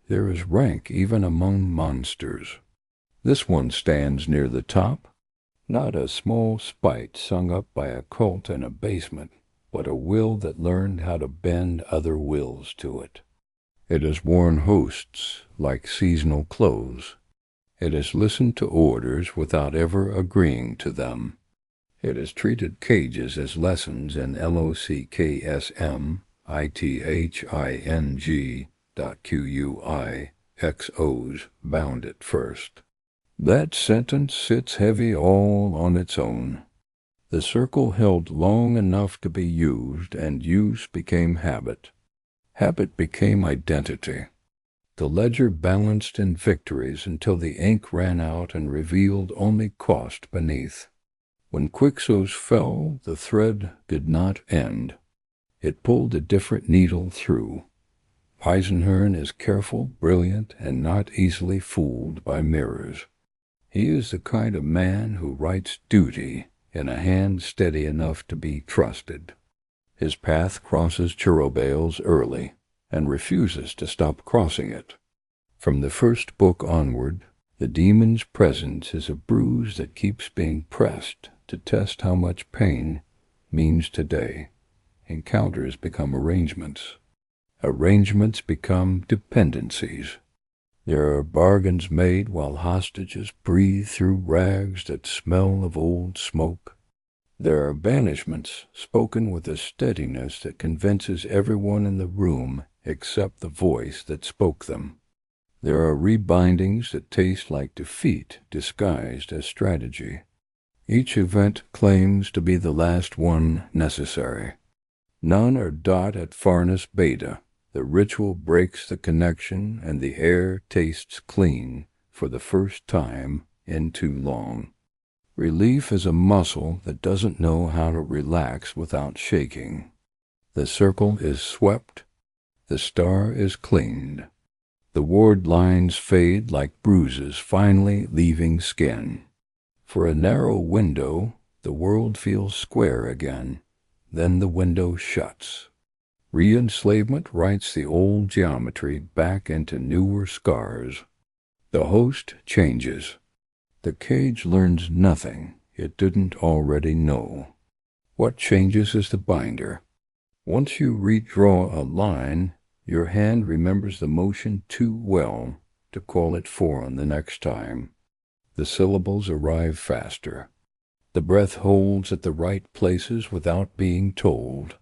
There is rank even among monsters. This one stands near the top, not a small spite sung up by a cult in a basement, but a will that learned how to bend other wills to it. It has worn hosts like seasonal clothes. It has listened to orders without ever agreeing to them. It has treated cages as lessons in LOCKSMITHING.QUIXOs bound it first. That sentence sits heavy all on its own. The circle held long enough to be used, and use became habit. Habit became identity. The ledger balanced in victories until the ink ran out and revealed only cost beneath. When Quixos fell, the thread did not end. It pulled a different needle through. Eisenhorn is careful, brilliant, and not easily fooled by mirrors. He is the kind of man who writes duty in a hand steady enough to be trusted. His path crosses Cherubael's early, and refuses to stop crossing it. From the first book onward, the demon's presence is a bruise that keeps being pressed to test how much pain means today. Encounters become arrangements. Arrangements become dependencies. There are bargains made while hostages breathe through rags that smell of old smoke. There are banishments spoken with a steadiness that convinces everyone in the room except the voice that spoke them. There are rebindings that taste like defeat disguised as strategy. Each event claims to be the last one necessary. None are dot at Farnus Beta. The ritual breaks the connection, and the air tastes clean for the first time in too long. Relief is a muscle that doesn't know how to relax without shaking. The circle is swept. The star is cleaned. The ward lines fade like bruises finally leaving skin. For a narrow window, the world feels square again. Then the window shuts. Re-enslavement writes the old geometry back into newer scars. The host changes. The cage learns nothing it didn't already know. What changes is the binder. Once you redraw a line, your hand remembers the motion too well to call it foreign the next time. The syllables arrive faster. The breath holds at the right places without being told.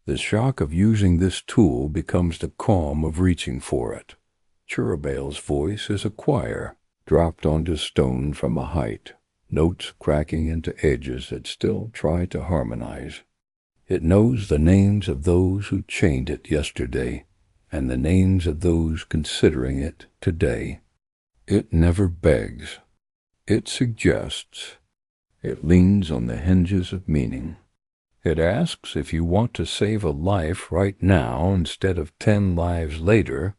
The shock of using this tool becomes the calm of reaching for it. Cherubael's voice is a choir, dropped onto stone from a height, notes cracking into edges that still try to harmonize. It knows the names of those who chained it yesterday, and the names of those considering it today. It never begs. It suggests. It leans on the hinges of meaning. It asks if you want to save a life right now instead of 10 lives later,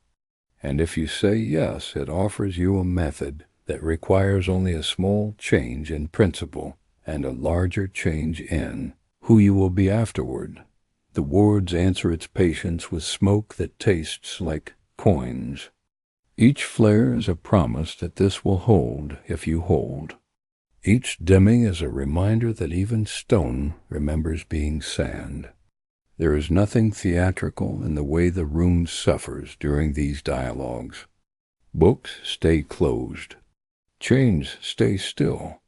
and if you say yes, it offers you a method that requires only a small change in principle and a larger change in who you will be afterward. The wards answer its patience with smoke that tastes like coins. Each flare is a promise that this will hold if you hold. Each dimming is a reminder that even stone remembers being sand. There is nothing theatrical in the way the room suffers during these dialogues. Books stay closed. Chains stay still.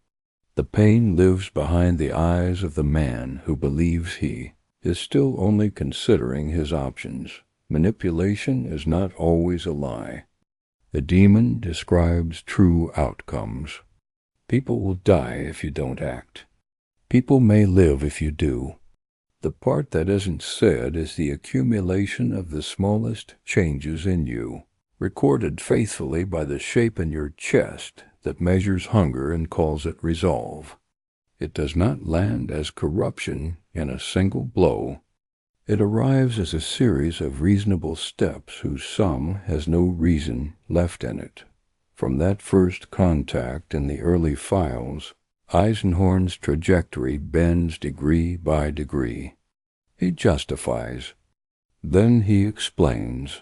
The pain lives behind the eyes of the man who believes he is still only considering his options. Manipulation is not always a lie. The demon describes true outcomes. People will die if you don't act. People may live if you do. The part that isn't said is the accumulation of the smallest changes in you, recorded faithfully by the shape in your chest that measures hunger and calls it resolve. It does not land as corruption in a single blow. It arrives as a series of reasonable steps whose sum has no reason left in it. From that first contact in the early files, Eisenhorn's trajectory bends degree by degree. He justifies. Then he explains.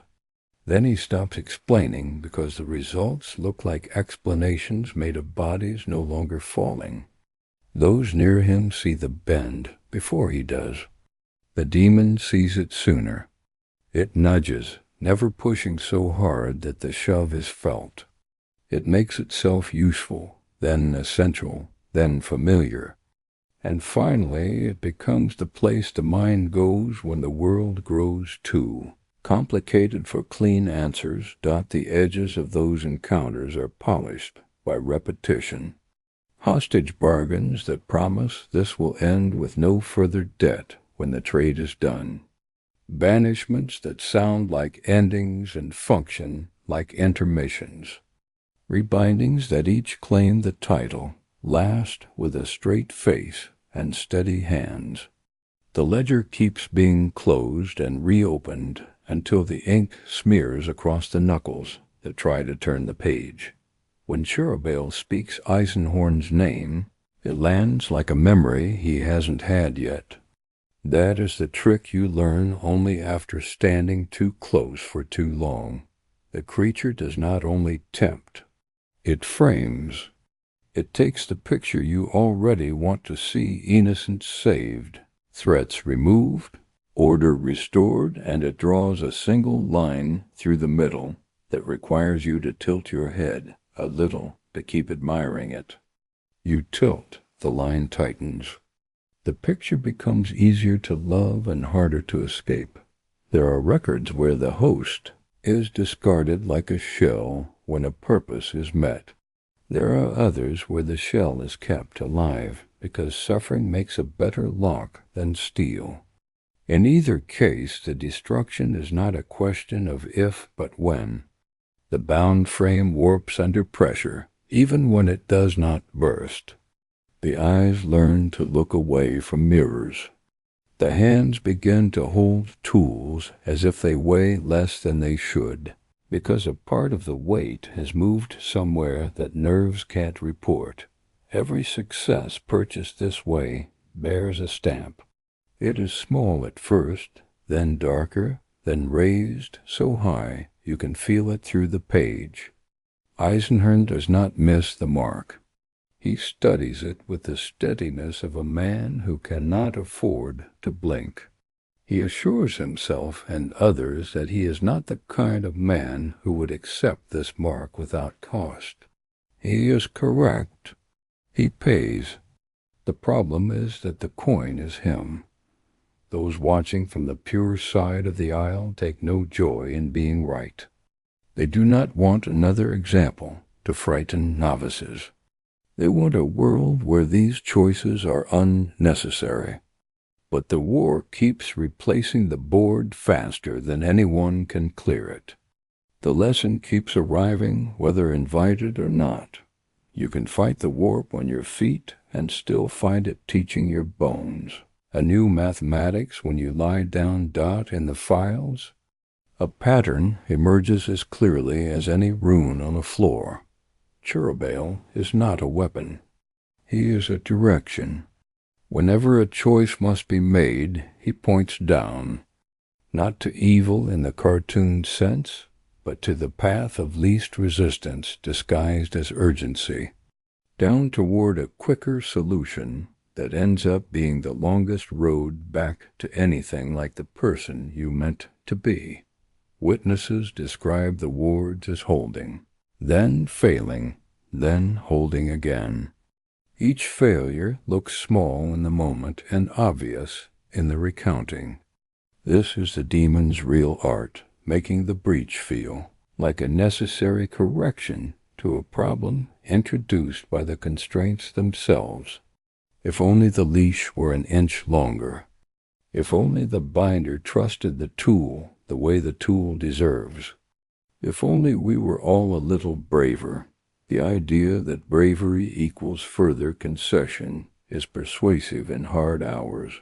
Then he stops explaining because the results look like explanations made of bodies no longer falling. Those near him see the bend before he does. The demon sees it sooner. It nudges, never pushing so hard that the shove is felt. It makes itself useful, then essential, then familiar. And finally, it becomes the place the mind goes when the world grows too. Complicated for clean answers, the edges of those encounters are polished by repetition. Hostage bargains that promise this will end with no further debt when the trade is done. Banishments that sound like endings and function like intermissions. Rebindings that each claim the title, last with a straight face and steady hands. The ledger keeps being closed and reopened until the ink smears across the knuckles that try to turn the page. When Cherubael speaks Eisenhorn's name, it lands like a memory he hasn't had yet. That is the trick you learn only after standing too close for too long. The creature does not only tempt, it frames. It takes the picture you already want to see innocents saved, threats removed, order restored, and it draws a single line through the middle that requires you to tilt your head a little to keep admiring it. You tilt, the line tightens. The picture becomes easier to love and harder to escape. There are records where the host is discarded like a shell when a purpose is met. There are others where the shell is kept alive because suffering makes a better lock than steel. In either case, the destruction is not a question of if but when. The bound frame warps under pressure, even when it does not burst. The eyes learn to look away from mirrors. The hands begin to hold tools as if they weigh less than they should, because a part of the weight has moved somewhere that nerves can't report. Every success purchased this way bears a stamp. It is small at first, then darker, then raised so high you can feel it through the page. Eisenhorn does not miss the mark. He studies it with the steadiness of a man who cannot afford to blink. He assures himself and others that he is not the kind of man who would accept this mark without cost. He is correct. He pays. The problem is that the coin is him. Those watching from the pure side of the aisle take no joy in being right. They do not want another example to frighten novices. They want a world where these choices are unnecessary. But the war keeps replacing the board faster than anyone can clear it. The lesson keeps arriving whether invited or not. You can fight the warp on your feet and still find it teaching your bones. A new mathematics when you lie down dot in the files. A pattern emerges as clearly as any rune on a floor. Cherubael is not a weapon. He is a direction. Whenever a choice must be made, he points down, not to evil in the cartoon sense, but to the path of least resistance disguised as urgency, down toward a quicker solution that ends up being the longest road back to anything like the person you meant to be. Witnesses describe the wards as holding, then failing, then holding again. Each failure looks small in the moment and obvious in the recounting. This is the demon's real art, making the breach feel like a necessary correction to a problem introduced by the constraints themselves. If only the leash were an inch longer. If only the binder trusted the tool the way the tool deserves. If only we were all a little braver. The idea that bravery equals further concession is persuasive in hard hours.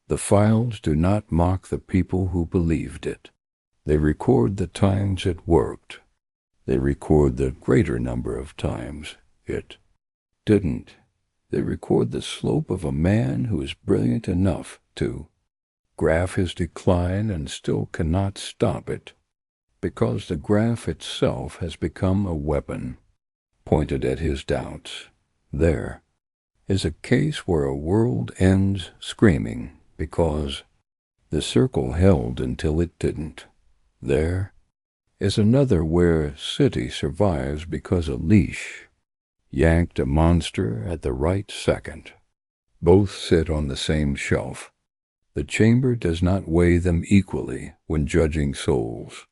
The files do not mock the people who believed it. They record the times it worked. They record the greater number of times it didn't. They record the slope of a man who is brilliant enough to graph his decline and still cannot stop it, because the graph itself has become a weapon, pointed at his doubts. There is a case where a world ends screaming because the circle held until it didn't. There is another where city survives because a leash yanked a monster at the right second. Both sit on the same shelf. The chamber does not weigh them equally when judging souls.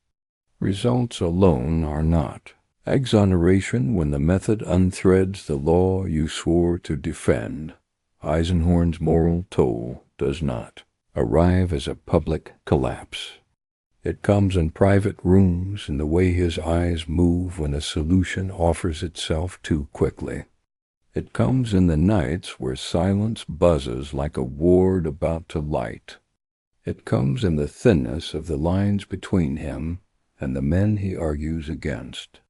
Results alone are not. Exoneration when the method unthreads the law you swore to defend. Eisenhorn's moral toll does not arrive as a public collapse. It comes in private rooms in the way his eyes move when a solution offers itself too quickly. It comes in the nights where silence buzzes like a ward about to light. It comes in the thinness of the lines between him and the men he argues against.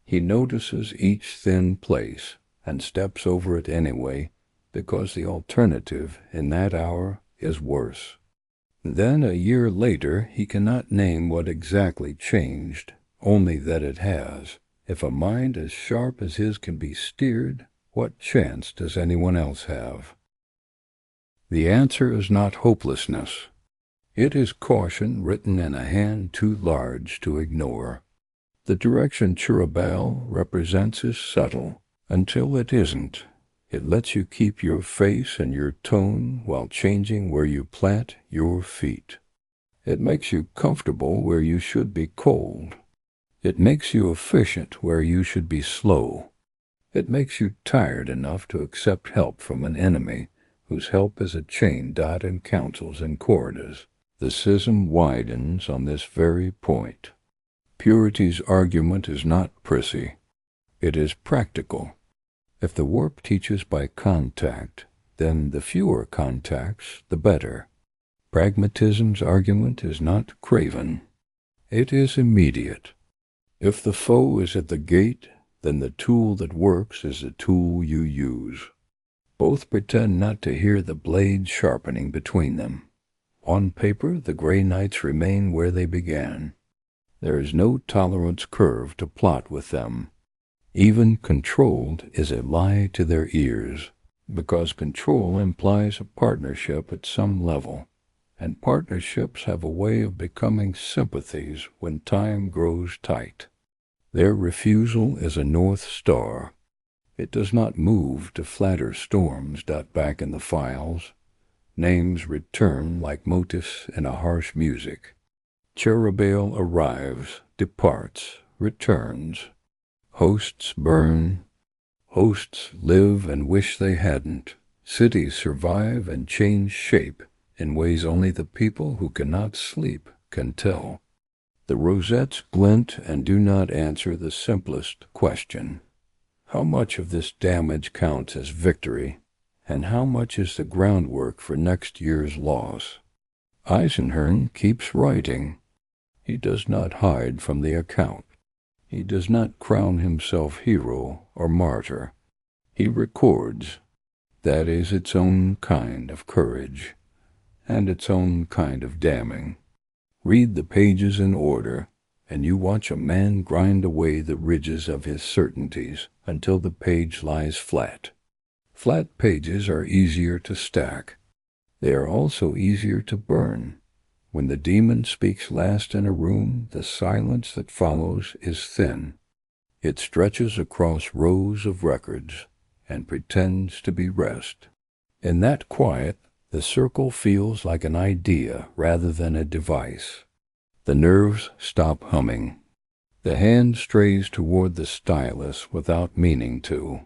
He notices each thin place and steps over it anyway, because the alternative in that hour is worse. Then a year later he cannot name what exactly changed, only that it has. If a mind as sharp as his can be steered, what chance does anyone else have? The answer is not hopelessness. It is caution written in a hand too large to ignore. The direction Cherubael represents is subtle, until it isn't. It lets you keep your face and your tone while changing where you plant your feet. It makes you comfortable where you should be cold. It makes you efficient where you should be slow. It makes you tired enough to accept help from an enemy whose help is a chain dot in councils and corridors. The schism widens on this very point. Purity's argument is not prissy. It is practical. If the warp teaches by contact, then the fewer contacts, the better. Pragmatism's argument is not craven. It is immediate. If the foe is at the gate, then the tool that works is the tool you use. Both pretend not to hear the blade sharpening between them. On paper, the Grey Knights remain where they began. There is no tolerance curve to plot with them. Even controlled is a lie to their ears, because control implies a partnership at some level, and partnerships have a way of becoming sympathies when time grows tight. Their refusal is a North Star. It does not move to flatter storms dot back in the files. Names return like motifs in a harsh music. Cherubael arrives, departs, returns. Hosts burn. Hosts live and wish they hadn't. Cities survive and change shape in ways only the people who cannot sleep can tell. The rosettes glint and do not answer the simplest question. How much of this damage counts as victory, and how much is the groundwork for next year's loss? Eisenhorn keeps writing. He does not hide from the account. He does not crown himself hero or martyr. He records. That is its own kind of courage, and its own kind of damning. Read the pages in order, and you watch a man grind away the ridges of his certainties until the page lies flat. Flat pages are easier to stack. They are also easier to burn. When the demon speaks last in a room, the silence that follows is thin. It stretches across rows of records and pretends to be rest. In that quiet, the circle feels like an idea rather than a device. The nerves stop humming. The hand strays toward the stylus without meaning to.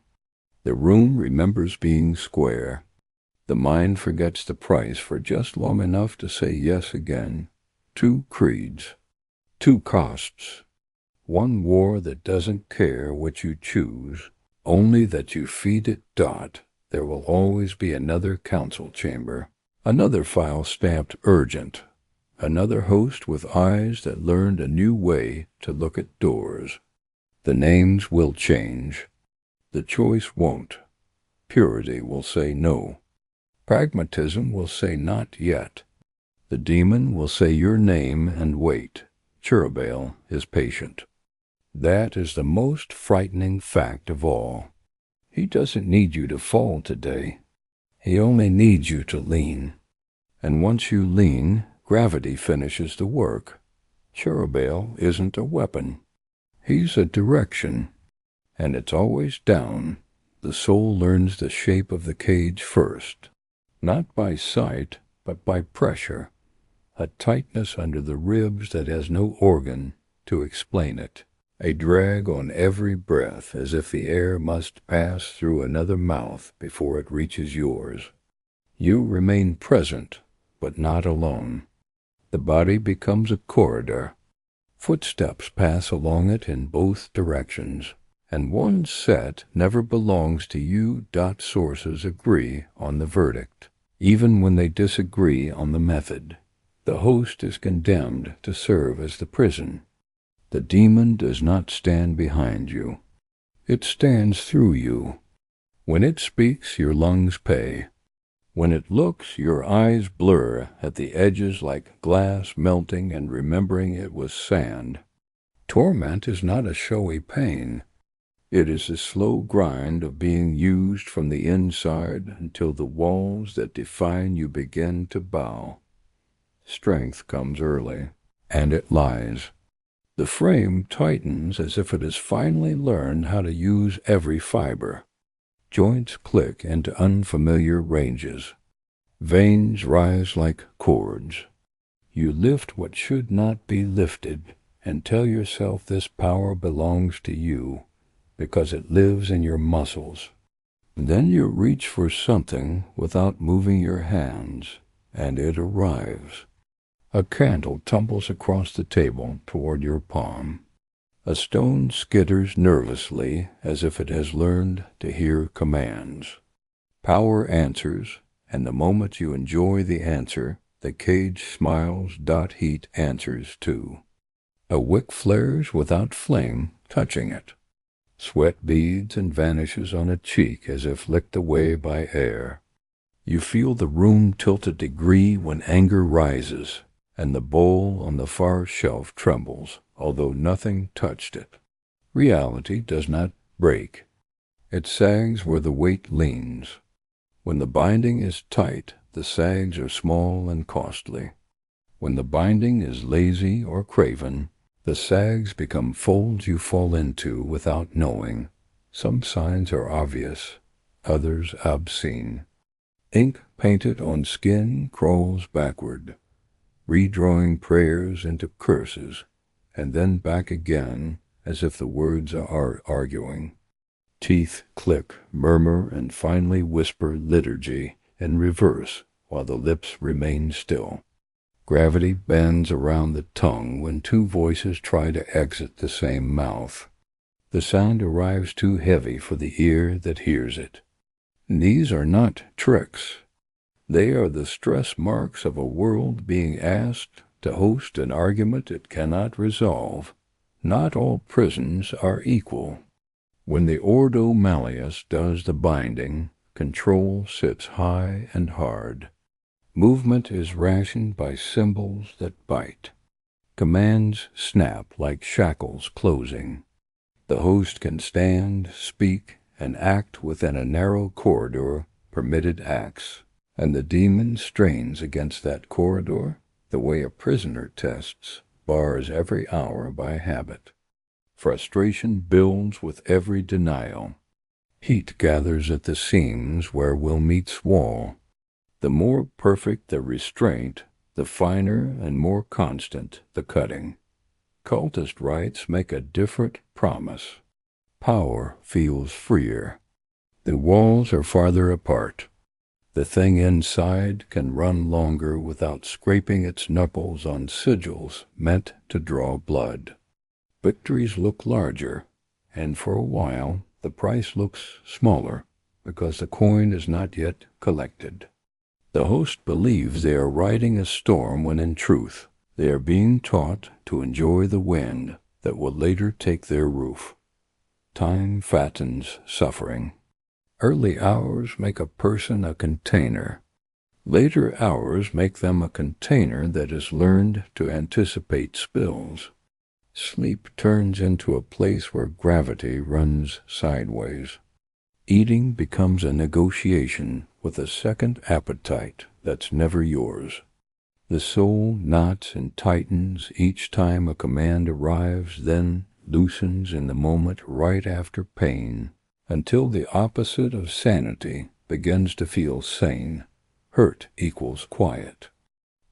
The room remembers being square. The mind forgets the price for just long enough to say yes again. 2 creeds. 2 costs. 1 war that doesn't care what you choose, only that you feed it dot. There will always be another council chamber, another file stamped urgent, another host with eyes that learned a new way to look at doors. The names will change. The choice won't. Purity will say no. Pragmatism will say not yet. The demon will say your name and wait. Cherubael is patient. That is the most frightening fact of all. He doesn't need you to fall today. He only needs you to lean. And once you lean, gravity finishes the work. Cherubael isn't a weapon. He's a direction. And it's always down. The soul learns the shape of the cage first. Not by sight, but by pressure. A tightness under the ribs that has no organ to explain it. A drag on every breath as if the air must pass through another mouth before it reaches yours. You remain present, but not alone. The body becomes a corridor. Footsteps pass along it in both directions, and one set never belongs to you. Sources agree on the verdict, even when they disagree on the method. The host is condemned to serve as the prison. The demon does not stand behind you. It stands through you. When it speaks, your lungs pay. When it looks, your eyes blur at the edges like glass melting and remembering it was sand. Torment is not a showy pain. It is the slow grind of being used from the inside until the walls that define you begin to bow. Strength comes early, and it lies. The frame tightens as if it has finally learned how to use every fiber. Joints click into unfamiliar ranges. Veins rise like cords. You lift what should not be lifted and tell yourself this power belongs to you because it lives in your muscles. Then you reach for something without moving your hands, and it arrives. A candle tumbles across the table toward your palm. A stone skitters nervously as if it has learned to hear commands. Power answers, and the moment you enjoy the answer, the cage smiles. Heat answers too. A wick flares without flame touching it. Sweat beads and vanishes on a cheek as if licked away by air. You feel the room tilt a degree when anger rises, and the bowl on the far shelf trembles, although nothing touched it. Reality does not break. It sags where the weight leans. When the binding is tight, the sags are small and costly. When the binding is lazy or craven, the sags become folds you fall into without knowing. Some signs are obvious, others obscene. Ink painted on skin crawls backward, redrawing prayers into curses, and then back again as if the words are arguing. Teeth click, murmur, and finally whisper liturgy in reverse while the lips remain still. Gravity bends around the tongue when two voices try to exit the same mouth. The sound arrives too heavy for the ear that hears it. These are not tricks. They are the stress marks of a world being asked to host an argument it cannot resolve. Not all prisons are equal. When the Ordo Malleus does the binding, control sits high and hard. Movement is rationed by symbols that bite. Commands snap like shackles closing. The host can stand, speak, and act within a narrow corridor, permitted acts, and the demon strains against that corridor the way a prisoner tests bars every hour by habit. Frustration builds with every denial. Heat gathers at the seams where will meets wall. The more perfect the restraint, the finer and more constant the cutting. Cultist rites make a different promise. Power feels freer. The walls are farther apart. The thing inside can run longer without scraping its knuckles on sigils meant to draw blood. Victories look larger, and for a while the price looks smaller because the coin is not yet collected. The host believes they are riding a storm when in truth they are being taught to enjoy the wind that will later take their roof. Time fattens suffering. Early hours make a person a container. Later hours make them a container that has learned to anticipate spills. Sleep turns into a place where gravity runs sideways. Eating becomes a negotiation with a second appetite that's never yours. The soul knots and tightens each time a command arrives, then loosens in the moment right after pain, until the opposite of sanity begins to feel sane. Hurt equals quiet.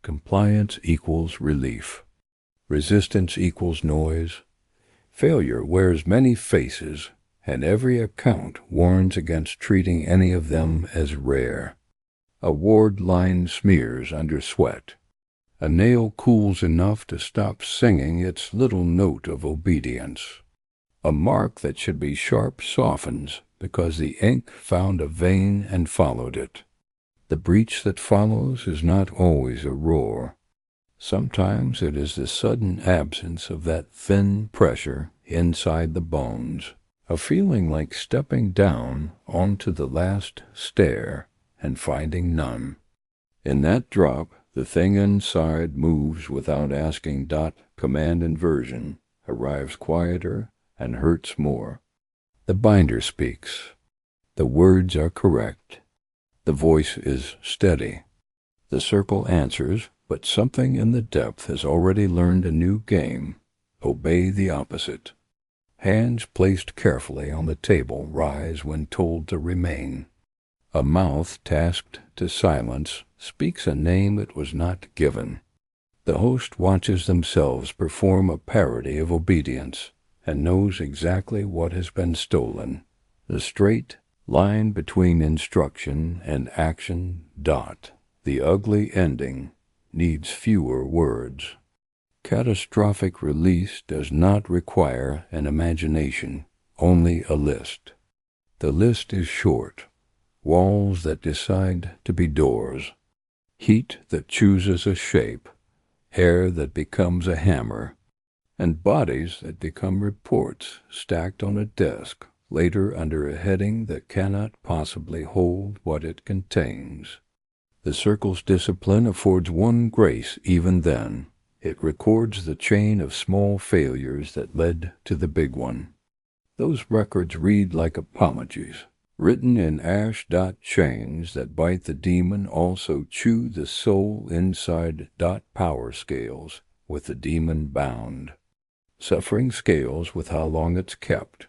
Compliance equals relief. Resistance equals noise. Failure wears many faces, and every account warns against treating any of them as rare. A ward line smears under sweat. A nail cools enough to stop singing its little note of obedience. A mark that should be sharp softens because the ink found a vein and followed it. The breach that follows is not always a roar. Sometimes it is the sudden absence of that thin pressure inside the bones, a feeling like stepping down onto the last stair and finding none. In that drop, the thing inside moves without asking. Command inversion arrives quieter and hurts more. The binder speaks. The words are correct. The voice is steady. The circle answers, but something in the depth has already learned a new game. Obey the opposite. Hands placed carefully on the table rise when told to remain. A mouth tasked to silence speaks a name that was not given. The host watches themselves perform a parody of obedience and knows exactly what has been stolen. The straight line between instruction and action. The ugly ending needs fewer words. Catastrophic release does not require an imagination, only a list. The list is short. Walls that decide to be doors. Heat that chooses a shape. Air that becomes a hammer. And bodies that become reports stacked on a desk, later under a heading that cannot possibly hold what it contains. The circle's discipline affords one grace even then. It records the chain of small failures that led to the big one. Those records read like apologies, written in ash. Chains that bite the demon also chew the soul inside. Power scales with the demon bound. Suffering scales with how long it's kept.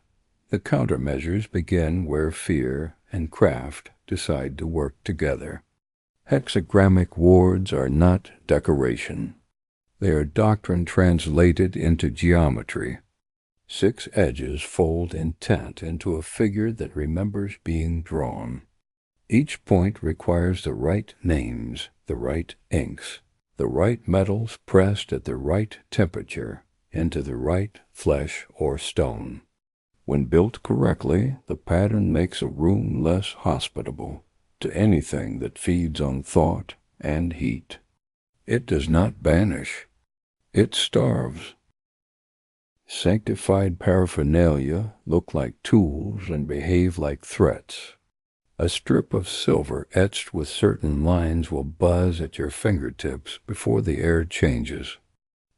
The countermeasures begin where fear and craft decide to work together. Hexagrammic wards are not decoration. They are doctrine translated into geometry. 6 edges fold intent into a figure that remembers being drawn. Each point requires the right names, the right inks, the right metals pressed at the right temperature into the right flesh or stone. When built correctly, the pattern makes a room less hospitable to anything that feeds on thought and heat. It does not banish. It starves. Sanctified paraphernalia look like tools and behave like threats. A strip of silver etched with certain lines will buzz at your fingertips before the air changes.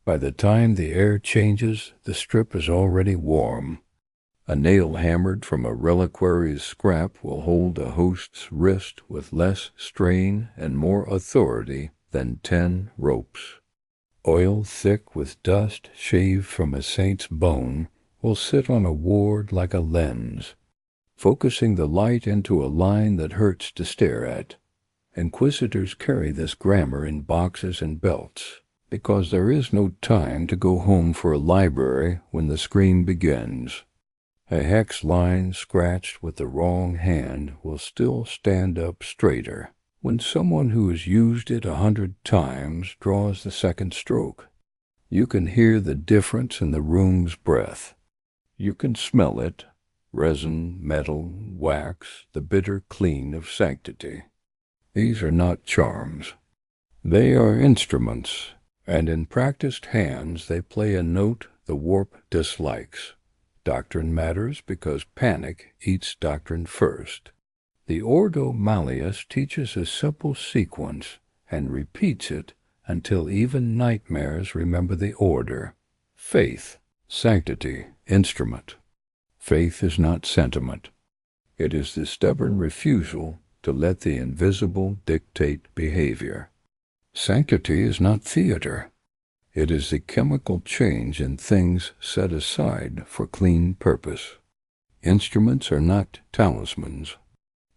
By the time the air changes, the strip is already warm. A nail hammered from a reliquary's scrap will hold a host's wrist with less strain and more authority than 10 ropes. Oil thick with dust shaved from a saint's bone will sit on a ward like a lens, focusing the light into a line that hurts to stare at. Inquisitors carry this grammar in boxes and belts, because there is no time to go home for a library when the scream begins. A hex line scratched with the wrong hand will still stand up straighter when someone who has used it 100 times draws the second stroke. You can hear the difference in the room's breath. You can smell it, resin, metal, wax, the bitter clean of sanctity. These are not charms. They are instruments, and in practiced hands they play a note the warp dislikes. Doctrine matters because panic eats doctrine first. The Ordo Malleus teaches a simple sequence and repeats it until even nightmares remember the order. Faith, sanctity, instrument. Faith is not sentiment. It is the stubborn refusal to let the invisible dictate behavior. Sanctity is not theater. It is the chemical change in things set aside for clean purpose. Instruments are not talismans.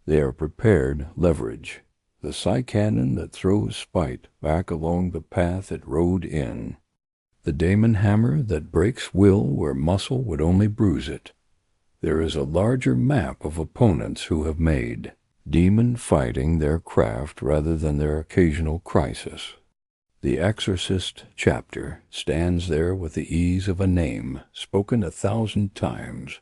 They are prepared leverage, the canon that throws spite back along the path it rode in, the daemon hammer that breaks will where muscle would only bruise it. There is a larger map of opponents who have made demon fighting their craft rather than their occasional crisis. The Exorcist chapter stands there with the ease of a name spoken 1,000 times.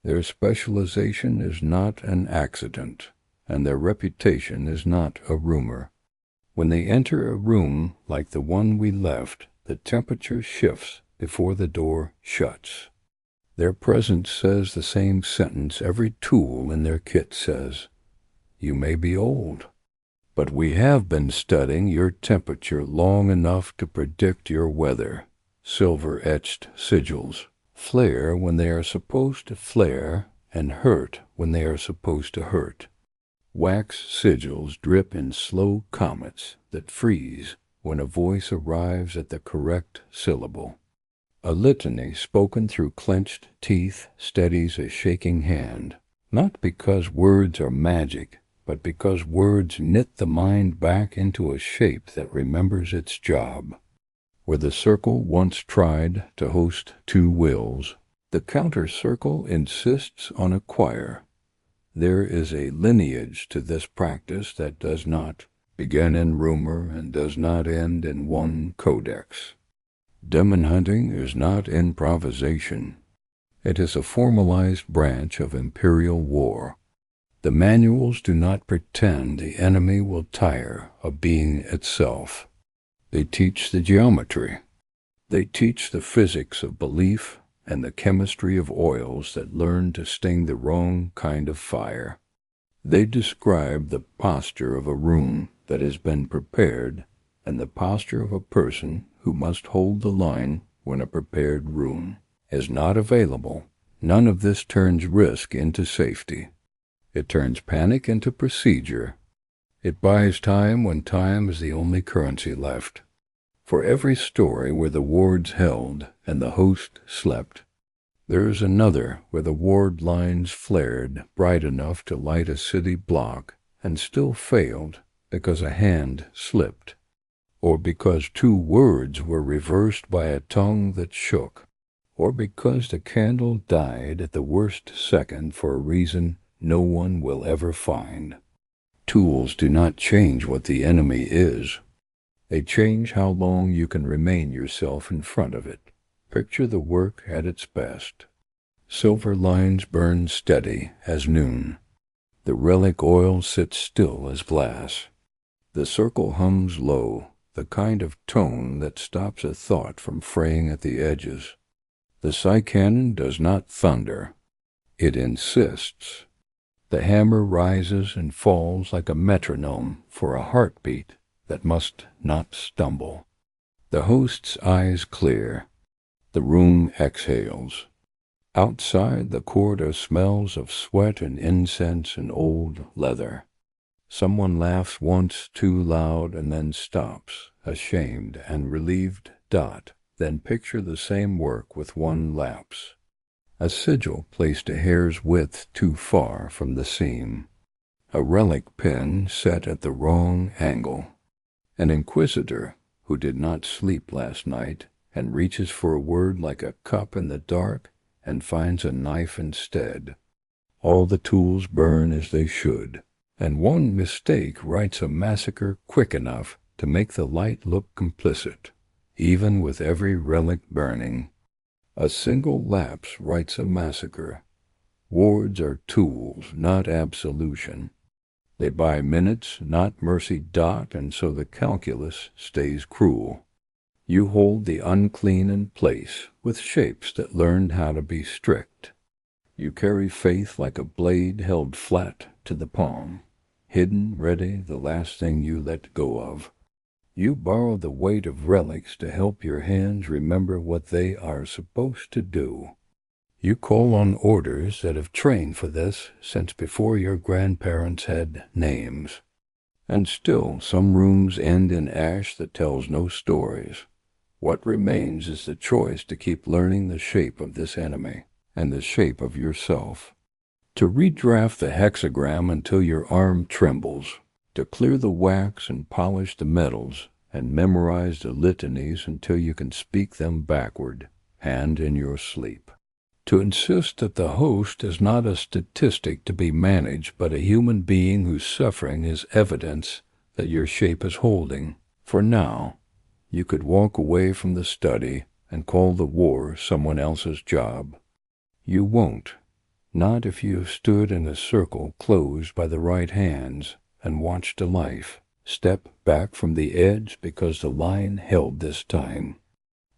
Their specialization is not an accident, and their reputation is not a rumor. When they enter a room like the one we left, the temperature shifts before the door shuts. Their presence says the same sentence every tool in their kit says. You may be old, but we have been studying your temperature long enough to predict your weather. Silver-etched sigils flare when they are supposed to flare and hurt when they are supposed to hurt. Wax sigils drip in slow comets that freeze when a voice arrives at the correct syllable. A litany spoken through clenched teeth steadies a shaking hand, not because words are magic, but because words knit the mind back into a shape that remembers its job. Where the circle once tried to host two wills, the counter-circle insists on a choir. There is a lineage to this practice that does not begin in rumor and does not end in one codex. Demon hunting is not improvisation. It is a formalized branch of imperial war. The manuals do not pretend the enemy will tire of being itself. They teach the geometry. They teach the physics of belief and the chemistry of oils that learn to sting the wrong kind of fire. They describe the posture of a room that has been prepared and the posture of a person who must hold the line when a prepared room is not available. None of this turns risk into safety. It turns panic into procedure. It buys time when time is the only currency left. For every story where the wards held and the host slept, there is another where the ward lines flared bright enough to light a city block and still failed because a hand slipped, or because two words were reversed by a tongue that shook, or because the candle died at the worst second for a reason no one will ever find. Tools do not change what the enemy is. They change how long you can remain yourself in front of it. Picture the work at its best. Silver lines burn steady as noon. The relic oil sits still as glass. The circle hums low, the kind of tone that stops a thought from fraying at the edges. The canon does not thunder. It insists. The hammer rises and falls like a metronome for a heartbeat that must not stumble. The host's eyes clear. The room exhales. Outside the corridor smells of sweat and incense and old leather. Someone laughs once too loud and then stops, ashamed and relieved. Then picture the same work with one lapse. A sigil placed a hair's width too far from the seam. A relic pin set at the wrong angle. An inquisitor who did not sleep last night and reaches for a word like a cup in the dark and finds a knife instead. All the tools burn as they should, and one mistake writes a massacre quick enough to make the light look complicit, even with every relic burning. A single lapse writes a massacre. Wards are tools, not absolution. They buy minutes, not mercy. And so the calculus stays cruel. You hold the unclean in place with shapes that learned how to be strict. You carry faith like a blade held flat to the palm, hidden, ready, the last thing you let go of. You borrow the weight of relics to help your hands remember what they are supposed to do. You call on orders that have trained for this since before your grandparents had names. And still some rooms end in ash that tells no stories. What remains is the choice to keep learning the shape of this enemy and the shape of yourself. To redraft the hexagram until your arm trembles. To clear the wax and polish the metals and memorize the litanies until you can speak them backward and in your sleep. To insist that the host is not a statistic to be managed, but a human being whose suffering is evidence that your shape is holding, for now, You could walk away from the study and call the war someone else's job. You won't, not if you have stood in a circle closed by the right hands and watched a life step back from the edge because the line held this time.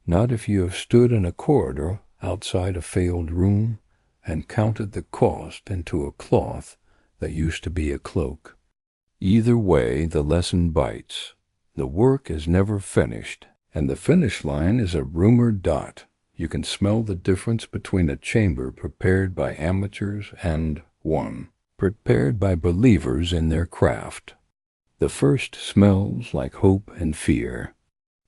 Not if you have stood in a corridor outside a failed room and counted the cost into a cloth that used to be a cloak. Either way, the lesson bites. The work is never finished, and the finish line is a rumored dot. You can smell the difference between a chamber prepared by amateurs and one prepared by believers in their craft. The first smells like hope and fear.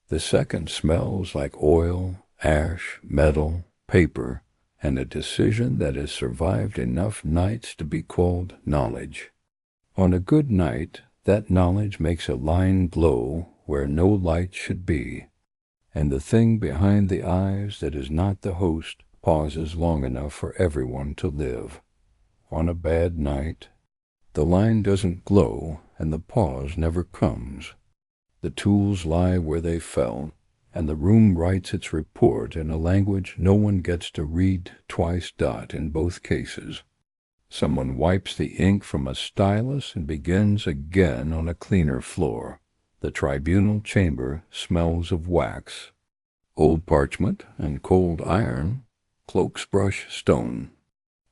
The second smells like oil, ash, metal, paper, and a decision that has survived enough nights to be called knowledge. On a good night, that knowledge makes a line glow where no light should be, and the thing behind the eyes that is not the host pauses long enough for everyone to live. On a bad night, the line doesn't glow and the pause never comes. The tools lie where they fell, and the room writes its report in a language no one gets to read twice in both cases. Someone wipes the ink from a stylus and begins again on a cleaner floor. The tribunal chamber smells of wax, old parchment and cold iron, cloaks brush stone.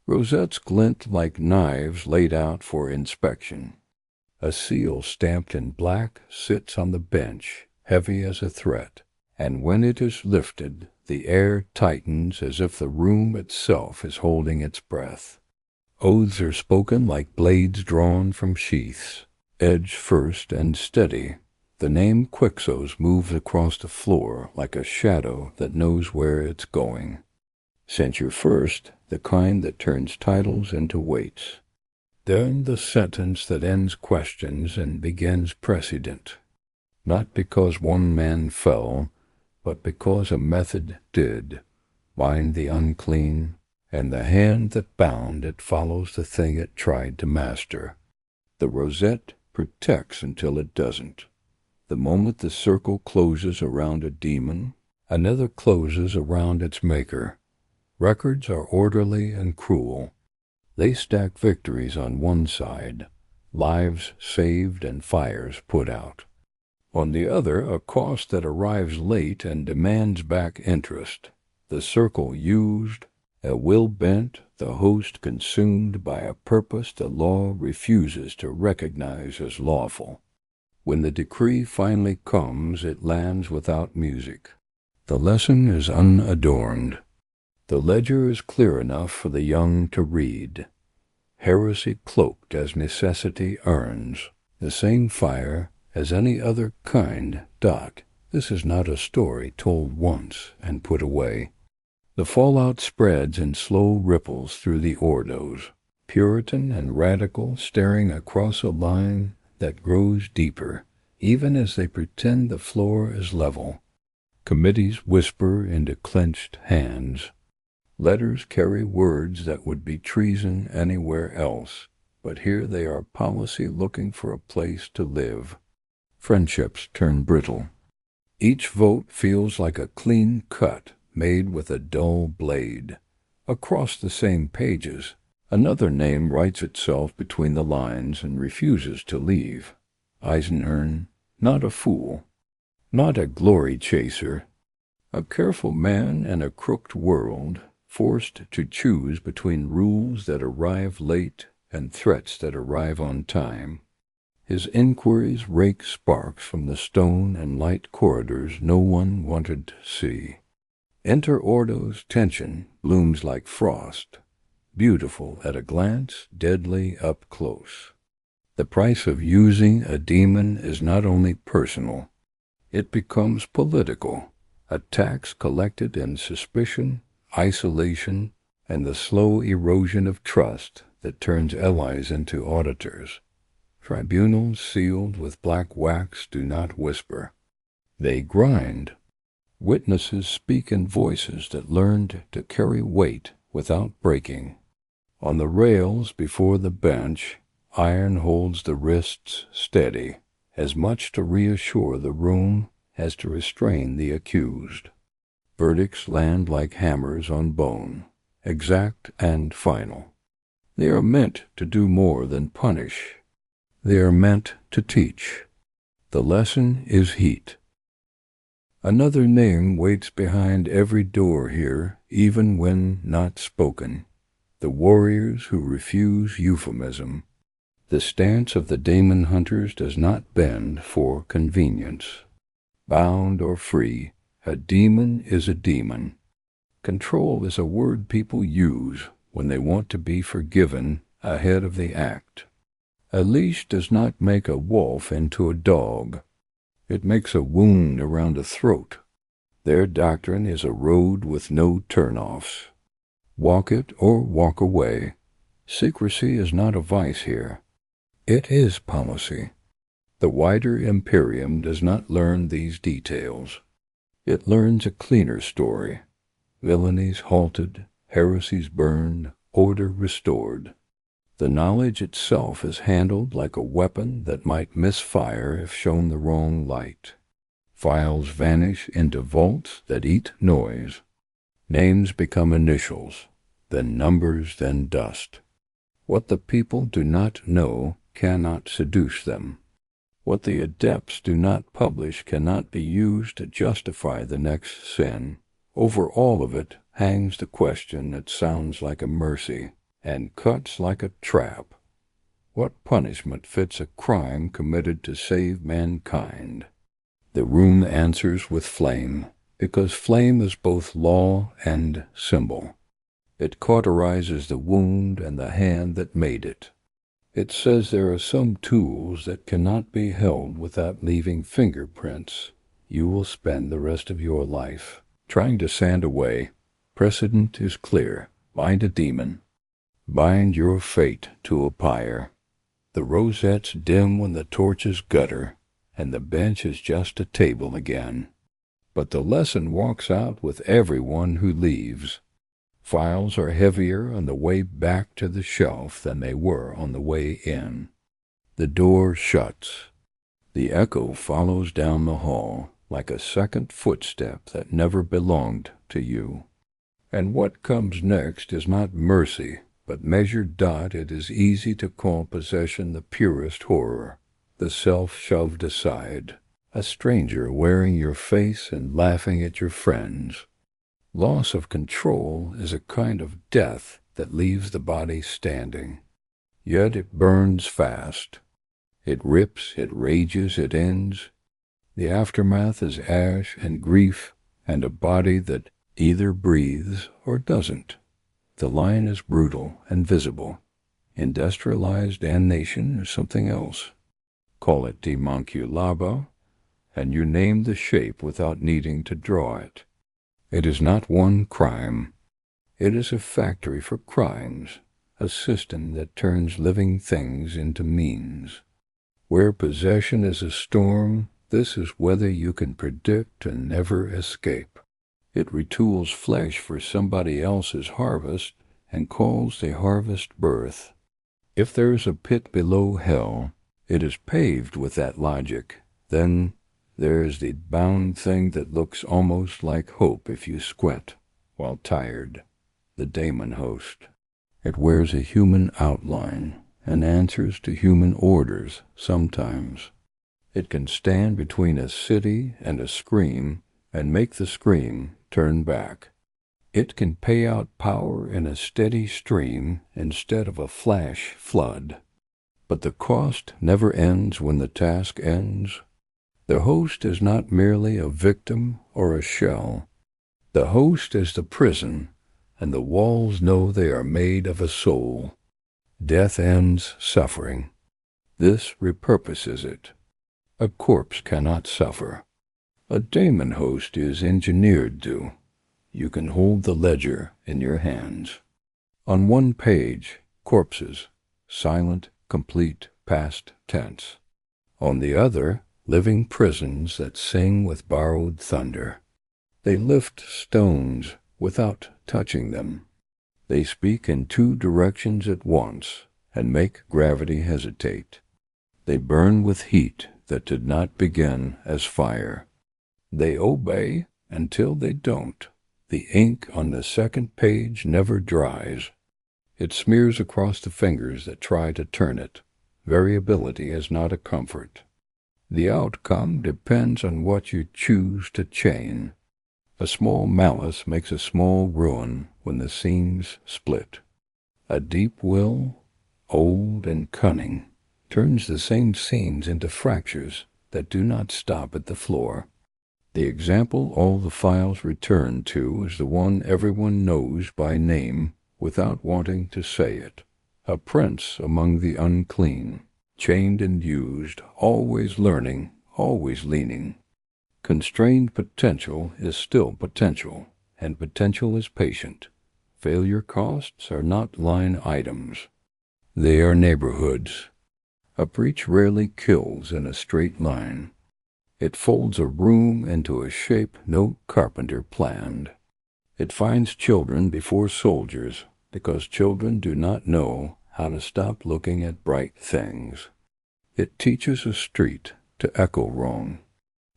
Rosettes glint like knives laid out for inspection. A seal stamped in black sits on the bench, heavy as a threat, and when it is lifted, the air tightens as if the room itself is holding its breath. Oaths are spoken like blades drawn from sheaths, edge first and steady. The name Quixos moves across the floor like a shadow that knows where it's going. Censure first, the kind that turns titles into weights. Then the sentence that ends questions and begins precedent. Not because one man fell, but because a method did. Bind the unclean, and the hand that bound it follows the thing it tried to master. The rosette protects until it doesn't. The moment the circle closes around a demon, another closes around its maker. Records are orderly and cruel. They stack victories on one side, lives saved and fires put out. On the other, a cost that arrives late and demands back interest. The circle used, a will bent, the host consumed by a purpose the law refuses to recognize as lawful. When the decree finally comes, it lands without music. The lesson is unadorned. The ledger is clear enough for the young to read. Heresy cloaked as necessity earns. The same fire as any other kind. This is not a story told once and put away. The fallout spreads in slow ripples through the Ordos, Puritan and Radical staring across a line that grows deeper, even as they pretend the floor is level. Committees whisper into clenched hands. Letters carry words that would be treason anywhere else, but here they are policy looking for a place to live. Friendships turn brittle. Each vote feels like a clean cut made with a dull blade. Across the same pages, another name writes itself between the lines and refuses to leave. Eisenhorn, not a fool, not a glory chaser, a careful man in a crooked world, forced to choose between rules that arrive late and threats that arrive on time. His inquiries rake sparks from the stone and light corridors no one wanted to see. Enter Ordo's tension blooms like frost, beautiful at a glance, deadly up close. The price of using a demon is not only personal, it becomes political, a tax collected in suspicion, isolation, and the slow erosion of trust that turns allies into auditors. Tribunals sealed with black wax do not whisper. They grind. Witnesses speak in voices that learned to carry weight without breaking. On the rails before the bench, iron holds the wrists steady, as much to reassure the room has to restrain the accused. Verdicts land like hammers on bone, exact and final. They are meant to do more than punish. They are meant to teach. The lesson is heat. Another name waits behind every door here, even when not spoken. The warriors who refuse euphemism. The stance of the demon hunters does not bend for convenience. Bound or free, a demon is a demon. Control is a word people use when they want to be forgiven ahead of the act. A leash does not make a wolf into a dog. It makes a wound around a throat. Their doctrine is a road with no turnoffs. Walk it or walk away. Secrecy is not a vice here. It is policy. The wider Imperium does not learn these details. It learns a cleaner story. Villainies halted, heresies burned, order restored. The knowledge itself is handled like a weapon that might misfire if shown the wrong light. Files vanish into vaults that eat noise. Names become initials, then numbers, then dust. What the people do not know cannot seduce them. What the adepts do not publish cannot be used to justify the next sin. Over all of it hangs the question that sounds like a mercy and cuts like a trap. What punishment fits a crime committed to save mankind? The room answers with flame, because flame is both law and symbol. It cauterizes the wound and the hand that made it. It says there are some tools that cannot be held without leaving fingerprints. You will spend the rest of your life trying to sand away. Precedent is clear. Bind a demon. Bind your fate to a pyre. The rosettes dim when the torches gutter, and the bench is just a table again. But the lesson walks out with everyone who leaves. Files are heavier on the way back to the shelf than they were on the way in. The door shuts. The echo follows down the hall like a second footstep that never belonged to you. And what comes next is not mercy, but measured dot. It is easy to call possession the purest horror, the self shoved aside, a stranger wearing your face and laughing at your friends. Loss of control is a kind of death that leaves the body standing. Yet it burns fast. It rips, it rages, it ends. The aftermath is ash and grief and a body that either breathes or doesn't. The line is brutal and visible. Industrialized damnation is something else. Call it demonculaba, and you name the shape without needing to draw it. It is not one crime. It is a factory for crimes, a system that turns living things into means. Where possession is a storm, this is whether you can predict and never escape. It retools flesh for somebody else's harvest and calls the harvest birth. If there is a pit below hell, it is paved with that logic. Then there is the bound thing that looks almost like hope if you squint while tired, the Daemonhost. It wears a human outline and answers to human orders sometimes. It can stand between a city and a scream and make the scream turn back. It can pay out power in a steady stream instead of a flash flood. But the cost never ends when the task ends. The host is not merely a victim or a shell. The host is the prison, and the walls know they are made of a soul. Death ends suffering. This repurposes it. A corpse cannot suffer. A Daemonhost is engineered to. You can hold the ledger in your hands. On one page, corpses, silent, complete, past tense. On the other, living prisons that sing with borrowed thunder. They lift stones without touching them. They speak in two directions at once and make gravity hesitate. They burn with heat that did not begin as fire. They obey until they don't. The ink on the second page never dries. It smears across the fingers that try to turn it. Variability is not a comfort. The outcome depends on what you choose to chain. A small malice makes a small ruin when the seams split. A deep will, old and cunning, turns the same seams into fractures that do not stop at the floor. The example all the files return to is the one everyone knows by name without wanting to say it. A prince among the unclean, chained and used, always learning, always leaning. Constrained potential is still potential, and potential is patient. Failure costs are not line items. They are neighborhoods. A breach rarely kills in a straight line. It folds a room into a shape no carpenter planned. It finds children before soldiers, because children do not know how to stop looking at bright things. It teaches a street to echo wrong.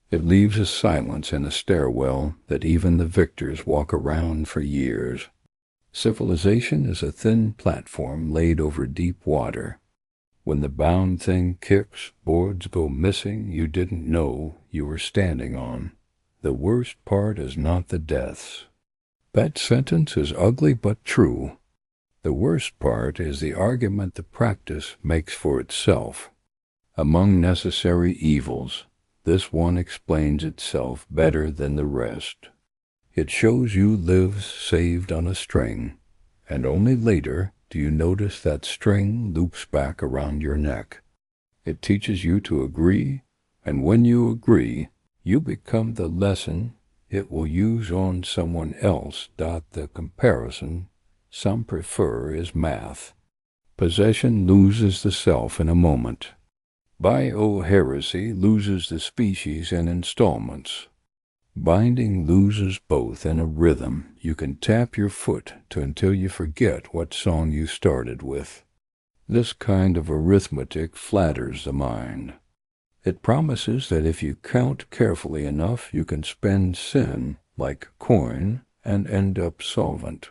It leaves a silence in a stairwell that even the victors walk around for years. Civilization is a thin platform laid over deep water. When the bound thing kicks, boards go missing you didn't know you were standing on. The worst part is not the deaths. That sentence is ugly but true. The worst part is the argument the practice makes for itself. Among necessary evils, this one explains itself better than the rest. It shows you lives saved on a string, and only later do you notice that string loops back around your neck. It teaches you to agree, and when you agree, you become the lesson it will use on someone else. The comparison some prefer is math. Possession loses the self in a moment. Bioheresy loses the species in installments. Binding loses both in a rhythm. You can tap your foot until you forget what song you started with. This kind of arithmetic flatters the mind. It promises that if you count carefully enough, you can spend sin like coin and end up solvent.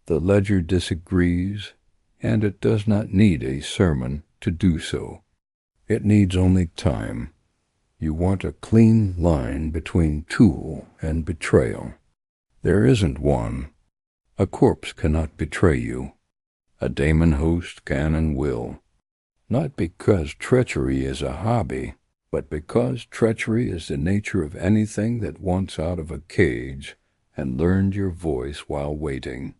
The ledger disagrees, and it does not need a sermon to do so. It needs only time. You want a clean line between tool and betrayal. There isn't one. A corpse cannot betray you. A Daemonhost can and will. Not because treachery is a hobby, but because treachery is the nature of anything that wants out of a cage and learned your voice while waiting.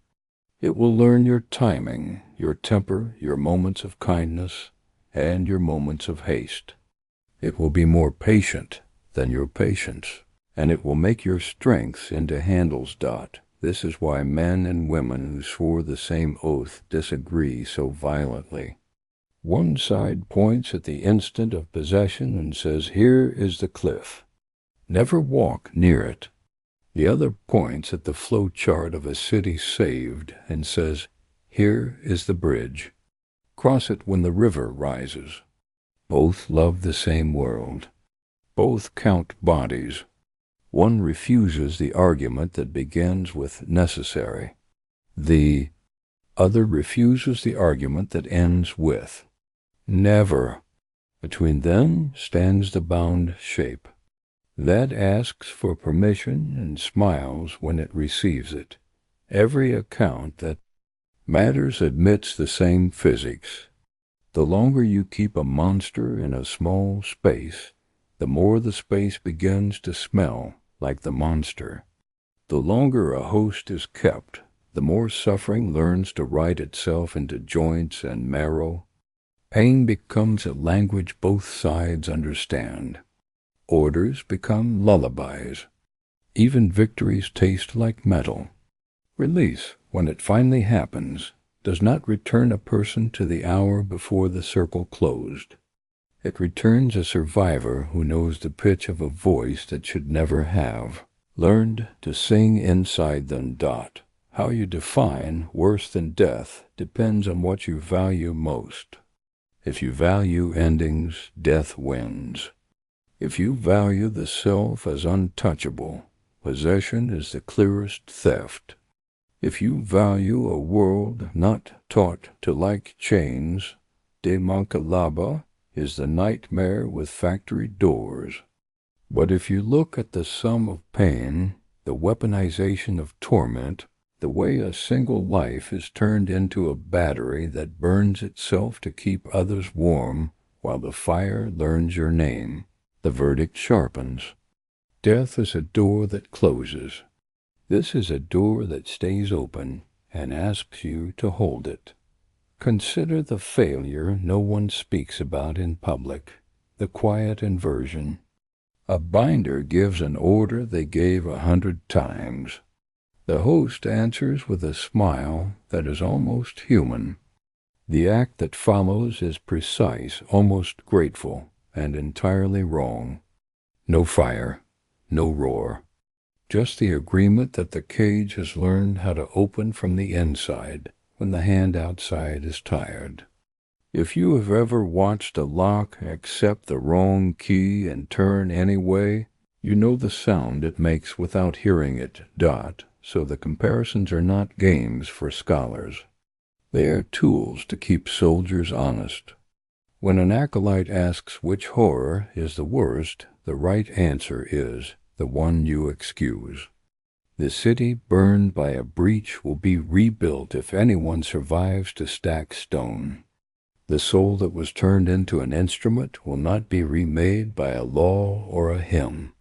It will learn your timing, your temper, your moments of kindness, and your moments of haste. It will be more patient than your patience, and it will make your strengths into handles. This is why men and women who swore the same oath disagree so violently. One side points at the instant of possession and says, "Here is the cliff. Never walk near it." The other points at the flow chart of a city saved and says, "Here is the bridge. Cross it when the river rises." Both love the same world. Both count bodies. One refuses the argument that begins with necessary. The other refuses the argument that ends with never. Between them stands the bound shape. That asks for permission and smiles when it receives it. Every account that matters admits the same physics. The longer you keep a monster in a small space, the more the space begins to smell like the monster. The longer a host is kept, the more suffering learns to write itself into joints and marrow. Pain becomes a language both sides understand. Orders become lullabies. Even victories taste like metal. Release, when it finally happens, does not return a person to the hour before the circle closed. It returns a survivor who knows the pitch of a voice that should never have learned to sing inside them. How you define worse than death depends on what you value most. If you value endings, death wins. If you value the self as untouchable, possession is the clearest theft. If you value a world not taught to like chains, Demonkalaba is the nightmare with factory doors. But if you look at the sum of pain, the weaponization of torment, the way a single life is turned into a battery that burns itself to keep others warm while the fire learns your name, the verdict sharpens. Death is a door that closes. This is a door that stays open and asks you to hold it. Consider the failure no one speaks about in public, the quiet inversion. A binder gives an order they gave 100 times. The host answers with a smile that is almost human. The act that follows is precise, almost grateful, and entirely wrong. No fire, no roar. Just the agreement that the cage has learned how to open from the inside when the hand outside is tired. If you have ever watched a lock accept the wrong key and turn anyway, you know the sound it makes without hearing it. So the comparisons are not games for scholars. They are tools to keep soldiers honest. When an acolyte asks which horror is the worst, the right answer is the one you excuse. The city burned by a breach will be rebuilt if anyone survives to stack stone. The soul that was turned into an instrument will not be remade by a law or a hymn.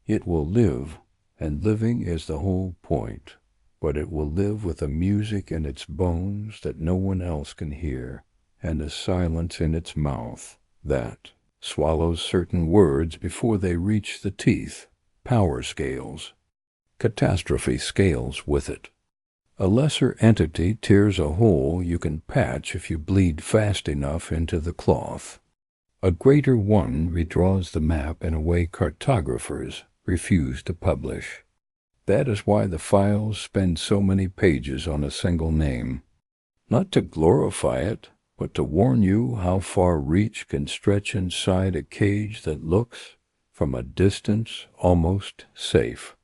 It will live, and living is the whole point, but it will live with a music in its bones that no one else can hear, and a silence in its mouth that swallows certain words before they reach the teeth. Power scales. Catastrophe scales with it. A lesser entity tears a hole you can patch if you bleed fast enough into the cloth. A greater one redraws the map in a way cartographers refuse to publish. That is why the files spend so many pages on a single name. Not to glorify it, but to warn you how far reach can stretch inside a cage that looks, from a distance, almost safe.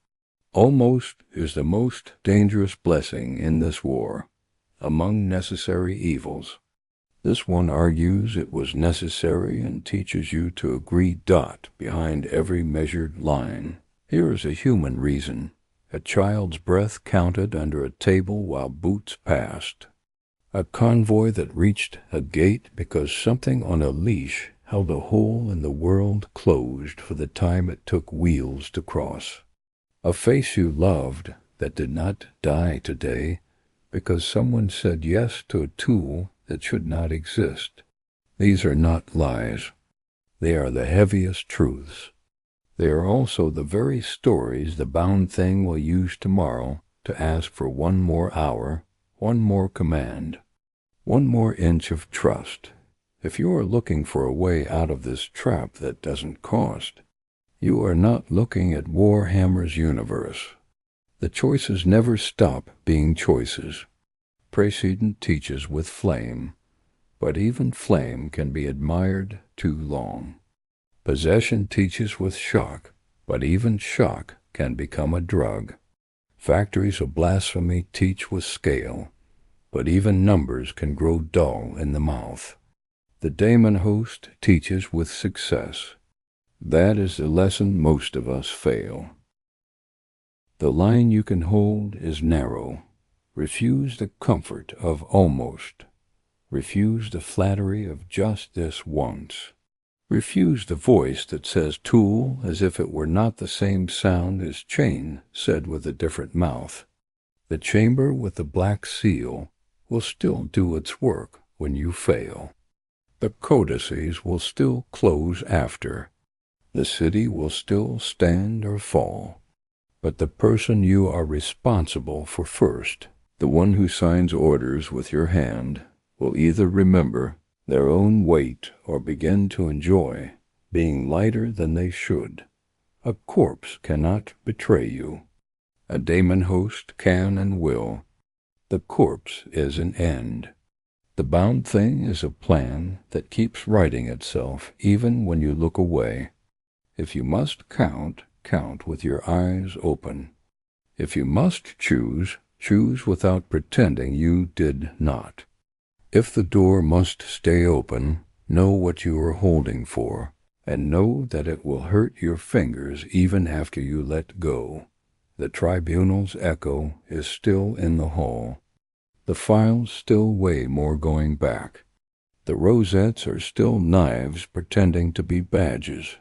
Almost is the most dangerous blessing in this war, among necessary evils. This one argues it was necessary and teaches you to agree behind every measured line. Here is a human reason. A child's breath counted under a table while boots passed. A convoy that reached a gate because something on a leash held a hole in the world closed for the time it took wheels to cross. A face you loved that did not die today because someone said yes to a tool that should not exist. These are not lies. They are the heaviest truths. They are also the very stories the bound thing will use tomorrow to ask for one more hour, one more command, one more inch of trust. If you are looking for a way out of this trap that doesn't cost, you are not looking at Warhammer's universe. The choices never stop being choices. Precedent teaches with flame, but even flame can be admired too long. Possession teaches with shock, but even shock can become a drug. Factories of blasphemy teach with scale, but even numbers can grow dull in the mouth. The Daemonhost teaches with success. That is the lesson most of us fail. The line you can hold is narrow. Refuse the comfort of almost. Refuse the flattery of just this once. Refuse the voice that says tool as if it were not the same sound as chain said with a different mouth. The chamber with the black seal will still do its work when you fail. The codices will still close after. The city will still stand or fall. But the person you are responsible for first, the one who signs orders with your hand, will either remember their own weight or begin to enjoy being lighter than they should. A corpse cannot betray you. A Daemonhost can and will. The corpse is an end. The bound thing is a plan that keeps writing itself even when you look away. If you must count, count with your eyes open. If you must choose, choose without pretending you did not. If the door must stay open, know what you are holding for, and know that it will hurt your fingers even after you let go. The tribunal's echo is still in the hall. The files still weigh more going back. The rosettes are still knives pretending to be badges.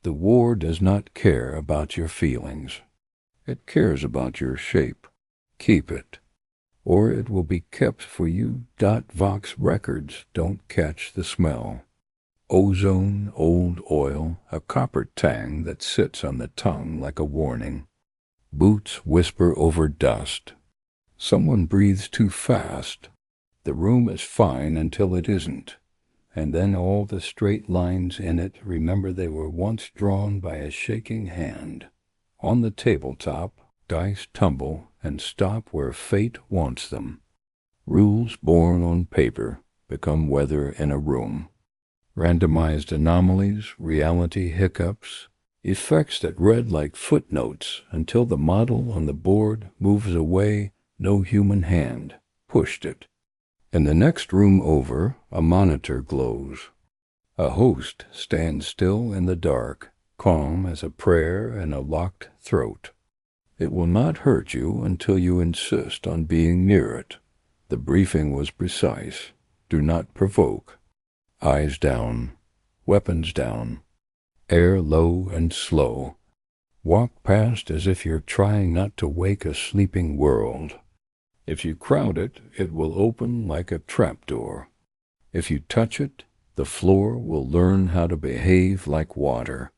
The war does not care about your feelings. It cares about your shape. Keep it, or it will be kept for you. Vox records don't catch the smell. Ozone, old oil, a copper tang that sits on the tongue like a warning. Boots whisper over dust. Someone breathes too fast. The room is fine until it isn't, and then all the straight lines in it remember they were once drawn by a shaking hand. On the tabletop, dice tumble and stop where fate wants them. Rules born on paper become weather in a room. Randomized anomalies, reality hiccups, effects that read like footnotes until the model on the board moves away. No human hand pushed it. In the next room over, a monitor glows. A host stands still in the dark, calm as a prayer in a locked throat. It will not hurt you until you insist on being near it. The briefing was precise. Do not provoke. Eyes down. Weapons down. Air low and slow. Walk past as if you're trying not to wake a sleeping world. If you crowd it, it will open like a trapdoor. If you touch it, the floor will learn how to behave like water.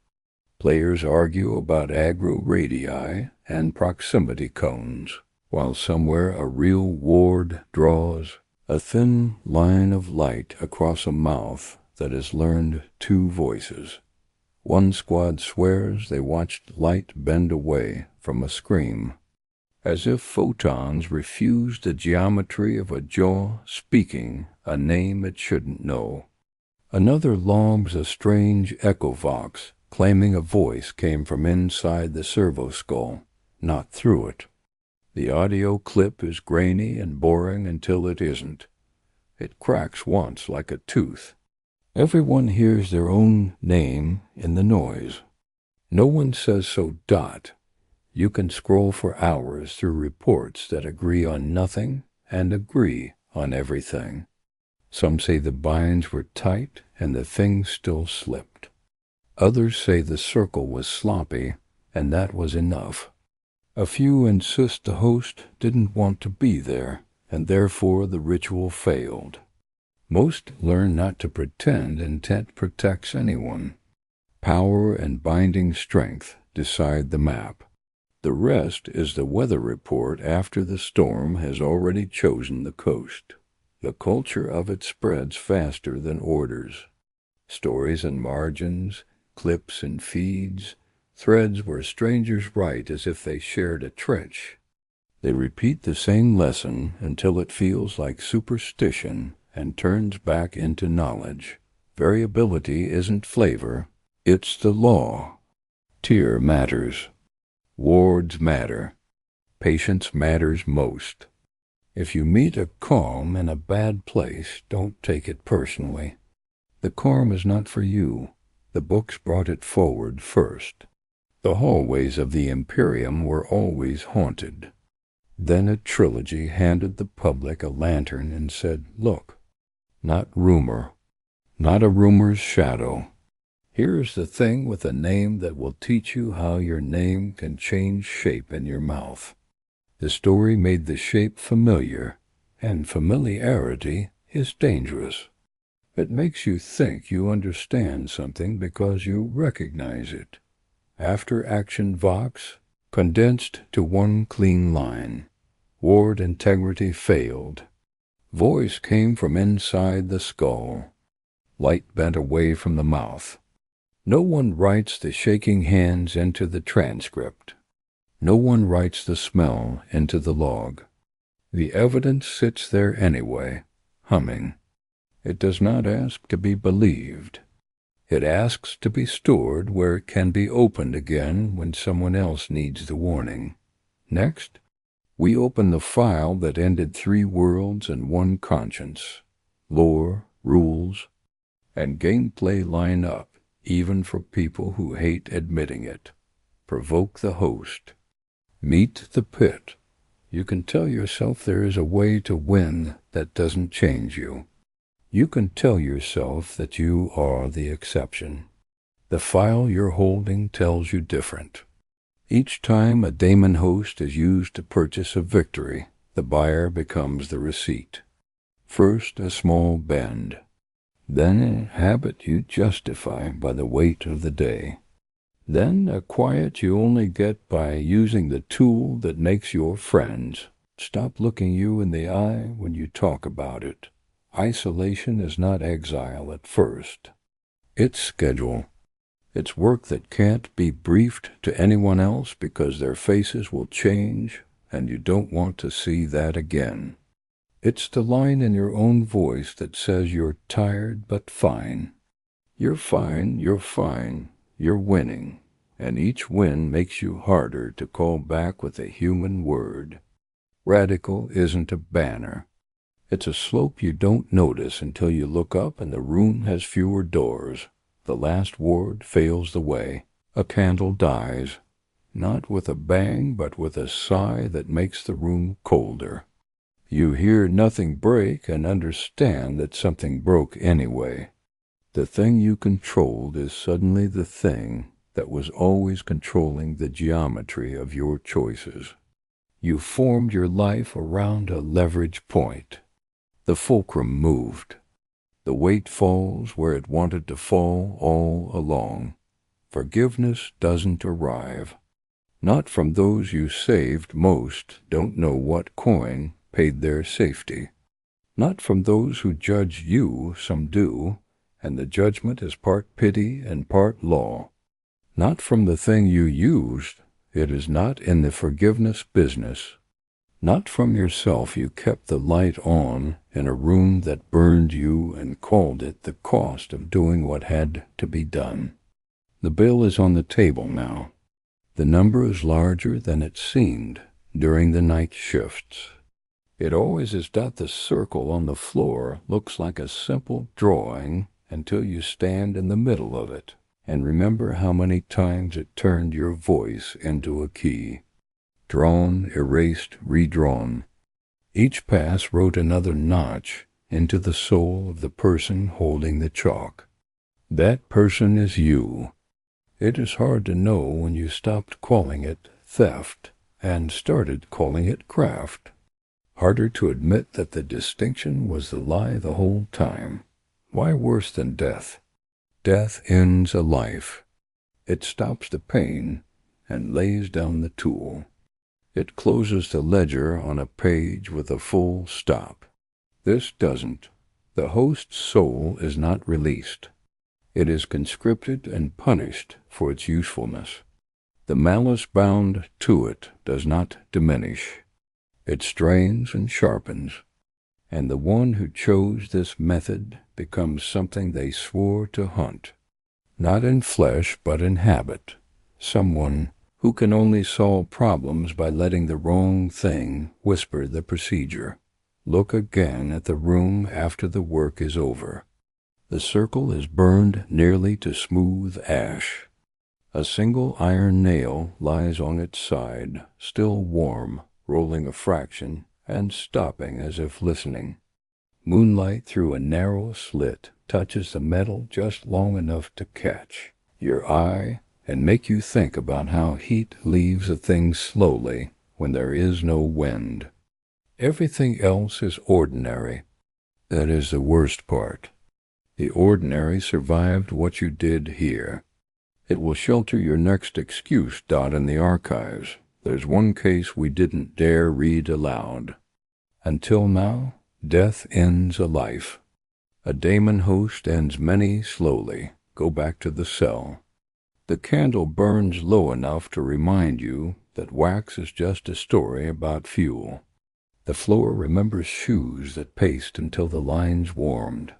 Players argue about aggro radii and proximity cones, while somewhere a real ward draws a thin line of light across a mouth that has learned two voices. One squad swears they watched light bend away from a scream, as if photons refused the geometry of a jaw speaking a name it shouldn't know. Another lobs a strange echo-vox, claiming a voice came from inside the servo-skull, not through it. The audio clip is grainy and boring until it isn't. It cracks once like a tooth. Everyone hears their own name in the noise. No one says so. You can scroll for hours through reports that agree on nothing and agree on everything. Some say the binds were tight and the thing still slipped. Others say the circle was sloppy and that was enough. A few insist the host didn't want to be there and therefore the ritual failed. Most learn not to pretend intent protects anyone. Power and binding strength decide the map. The rest is the weather report after the storm has already chosen the coast. The culture of it spreads faster than orders. Stories and margins, clips and feeds, threads where strangers write as if they shared a trench. They repeat the same lesson until it feels like superstition and turns back into knowledge. Variability isn't flavor, it's the law. Tier matters. Wards matter. Patience matters most. If you meet a calm in a bad place, don't take it personally. The calm is not for you. The books brought it forward first. The hallways of the Imperium were always haunted. Then a trilogy handed the public a lantern and said, look, not rumor, not a rumor's shadow. Here's the thing with a name that will teach you how your name can change shape in your mouth. The story made the shape familiar, and familiarity is dangerous. It makes you think you understand something because you recognize it. After action vox, condensed to one clean line. Ward integrity failed. Voice came from inside the skull. Light bent away from the mouth. No one writes the shaking hands into the transcript. No one writes the smell into the log. The evidence sits there anyway, humming. It does not ask to be believed. It asks to be stored where it can be opened again when someone else needs the warning. Next, we open the file that ended 3 worlds and 1 conscience. Lore, rules, and gameplay line up, even for people who hate admitting it. Provoke the host. Meet the pit. You can tell yourself there is a way to win that doesn't change you. You can tell yourself that you are the exception. The file you're holding tells you different. Each time a Daemonhost is used to purchase a victory, the buyer becomes the receipt. First a small bend, then a habit you justify by the weight of the day. Then a quiet you only get by using the tool that makes your friends stop looking you in the eye when you talk about it. Isolation is not exile at first. It's schedule. It's work that can't be briefed to anyone else because their faces will change and you don't want to see that again. It's the line in your own voice that says you're tired but fine. You're fine, you're fine, you're winning, and each win makes you harder to call back with a human word. Radical isn't a banner. It's a slope you don't notice until you look up and the room has fewer doors. The last ward fails the way. A candle dies, not with a bang but with a sigh that makes the room colder. You hear nothing break and understand that something broke anyway. The thing you controlled is suddenly the thing that was always controlling the geometry of your choices. You formed your life around a leverage point. The fulcrum moved. The weight falls where it wanted to fall all along. Forgiveness doesn't arrive. Not from those you saved. Most don't know what coin paid their safety. Not from those who judge you. Some do, and the judgment is part pity and part law. Not from the thing you used. It is not in the forgiveness business. Not from yourself. You kept the light on in a room that burned you and called it the cost of doing what had to be done. The bill is on the table now. The number is larger than it seemed during the night shifts. It always is that the circle on the floor looks like a simple drawing until you stand in the middle of it and remember how many times it turned your voice into a key. Drawn, erased, redrawn. Each pass wrote another notch into the soul of the person holding the chalk. That person is you. It is hard to know when you stopped calling it theft and started calling it craft. Harder to admit that the distinction was the lie the whole time. Why worse than death? Death ends a life. It stops the pain and lays down the tool. It closes the ledger on a page with a full stop. This doesn't. The host's soul is not released. It is conscripted and punished for its usefulness. The malice bound to it does not diminish. It strains and sharpens, and the one who chose this method becomes something they swore to hunt. Not in flesh, but in habit. Someone who can only solve problems by letting the wrong thing whisper the procedure. Look again at the room after the work is over. The circle is burned nearly to smooth ash. A single iron nail lies on its side, still warm, rolling a fraction and stopping as if listening. Moonlight through a narrow slit touches the metal just long enough to catch your eye and make you think about how heat leaves a thing slowly when there is no wind. Everything else is ordinary. That is the worst part. The ordinary survived what you did here. It will shelter your next excuse. In the archives. There's one case we didn't dare read aloud. Until now, death ends a life. A Daemonhost ends many slowly. Go back to the cell. The candle burns low enough to remind you that wax is just a story about fuel. The floor remembers shoes that paced until the lines warmed.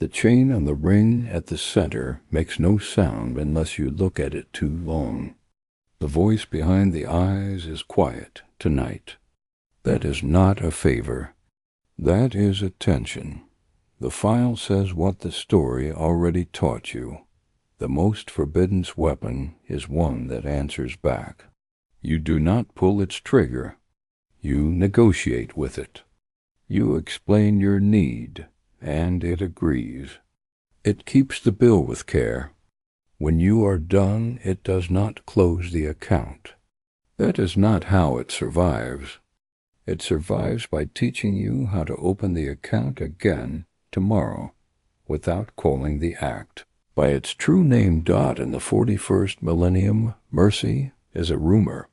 The chain on the ring at the center makes no sound unless you look at it too long. The voice behind the eyes is quiet tonight. That is not a favor. That is attention. The file says what the story already taught you. The most forbidden weapon is one that answers back. You do not pull its trigger. You negotiate with it. You explain your need, and it agrees. It keeps the bill with care. When you are done, it does not close the account. That is not how it survives. It survives by teaching you how to open the account again tomorrow without calling the act. By its true name, in the 41st millennium, mercy is a rumor.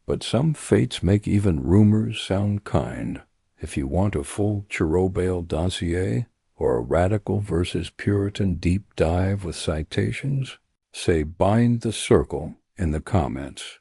But some fates make even rumors sound kind. If you want a full Cherubael dossier or a Radical versus Puritan deep dive with citations, say bind the circle in the comments.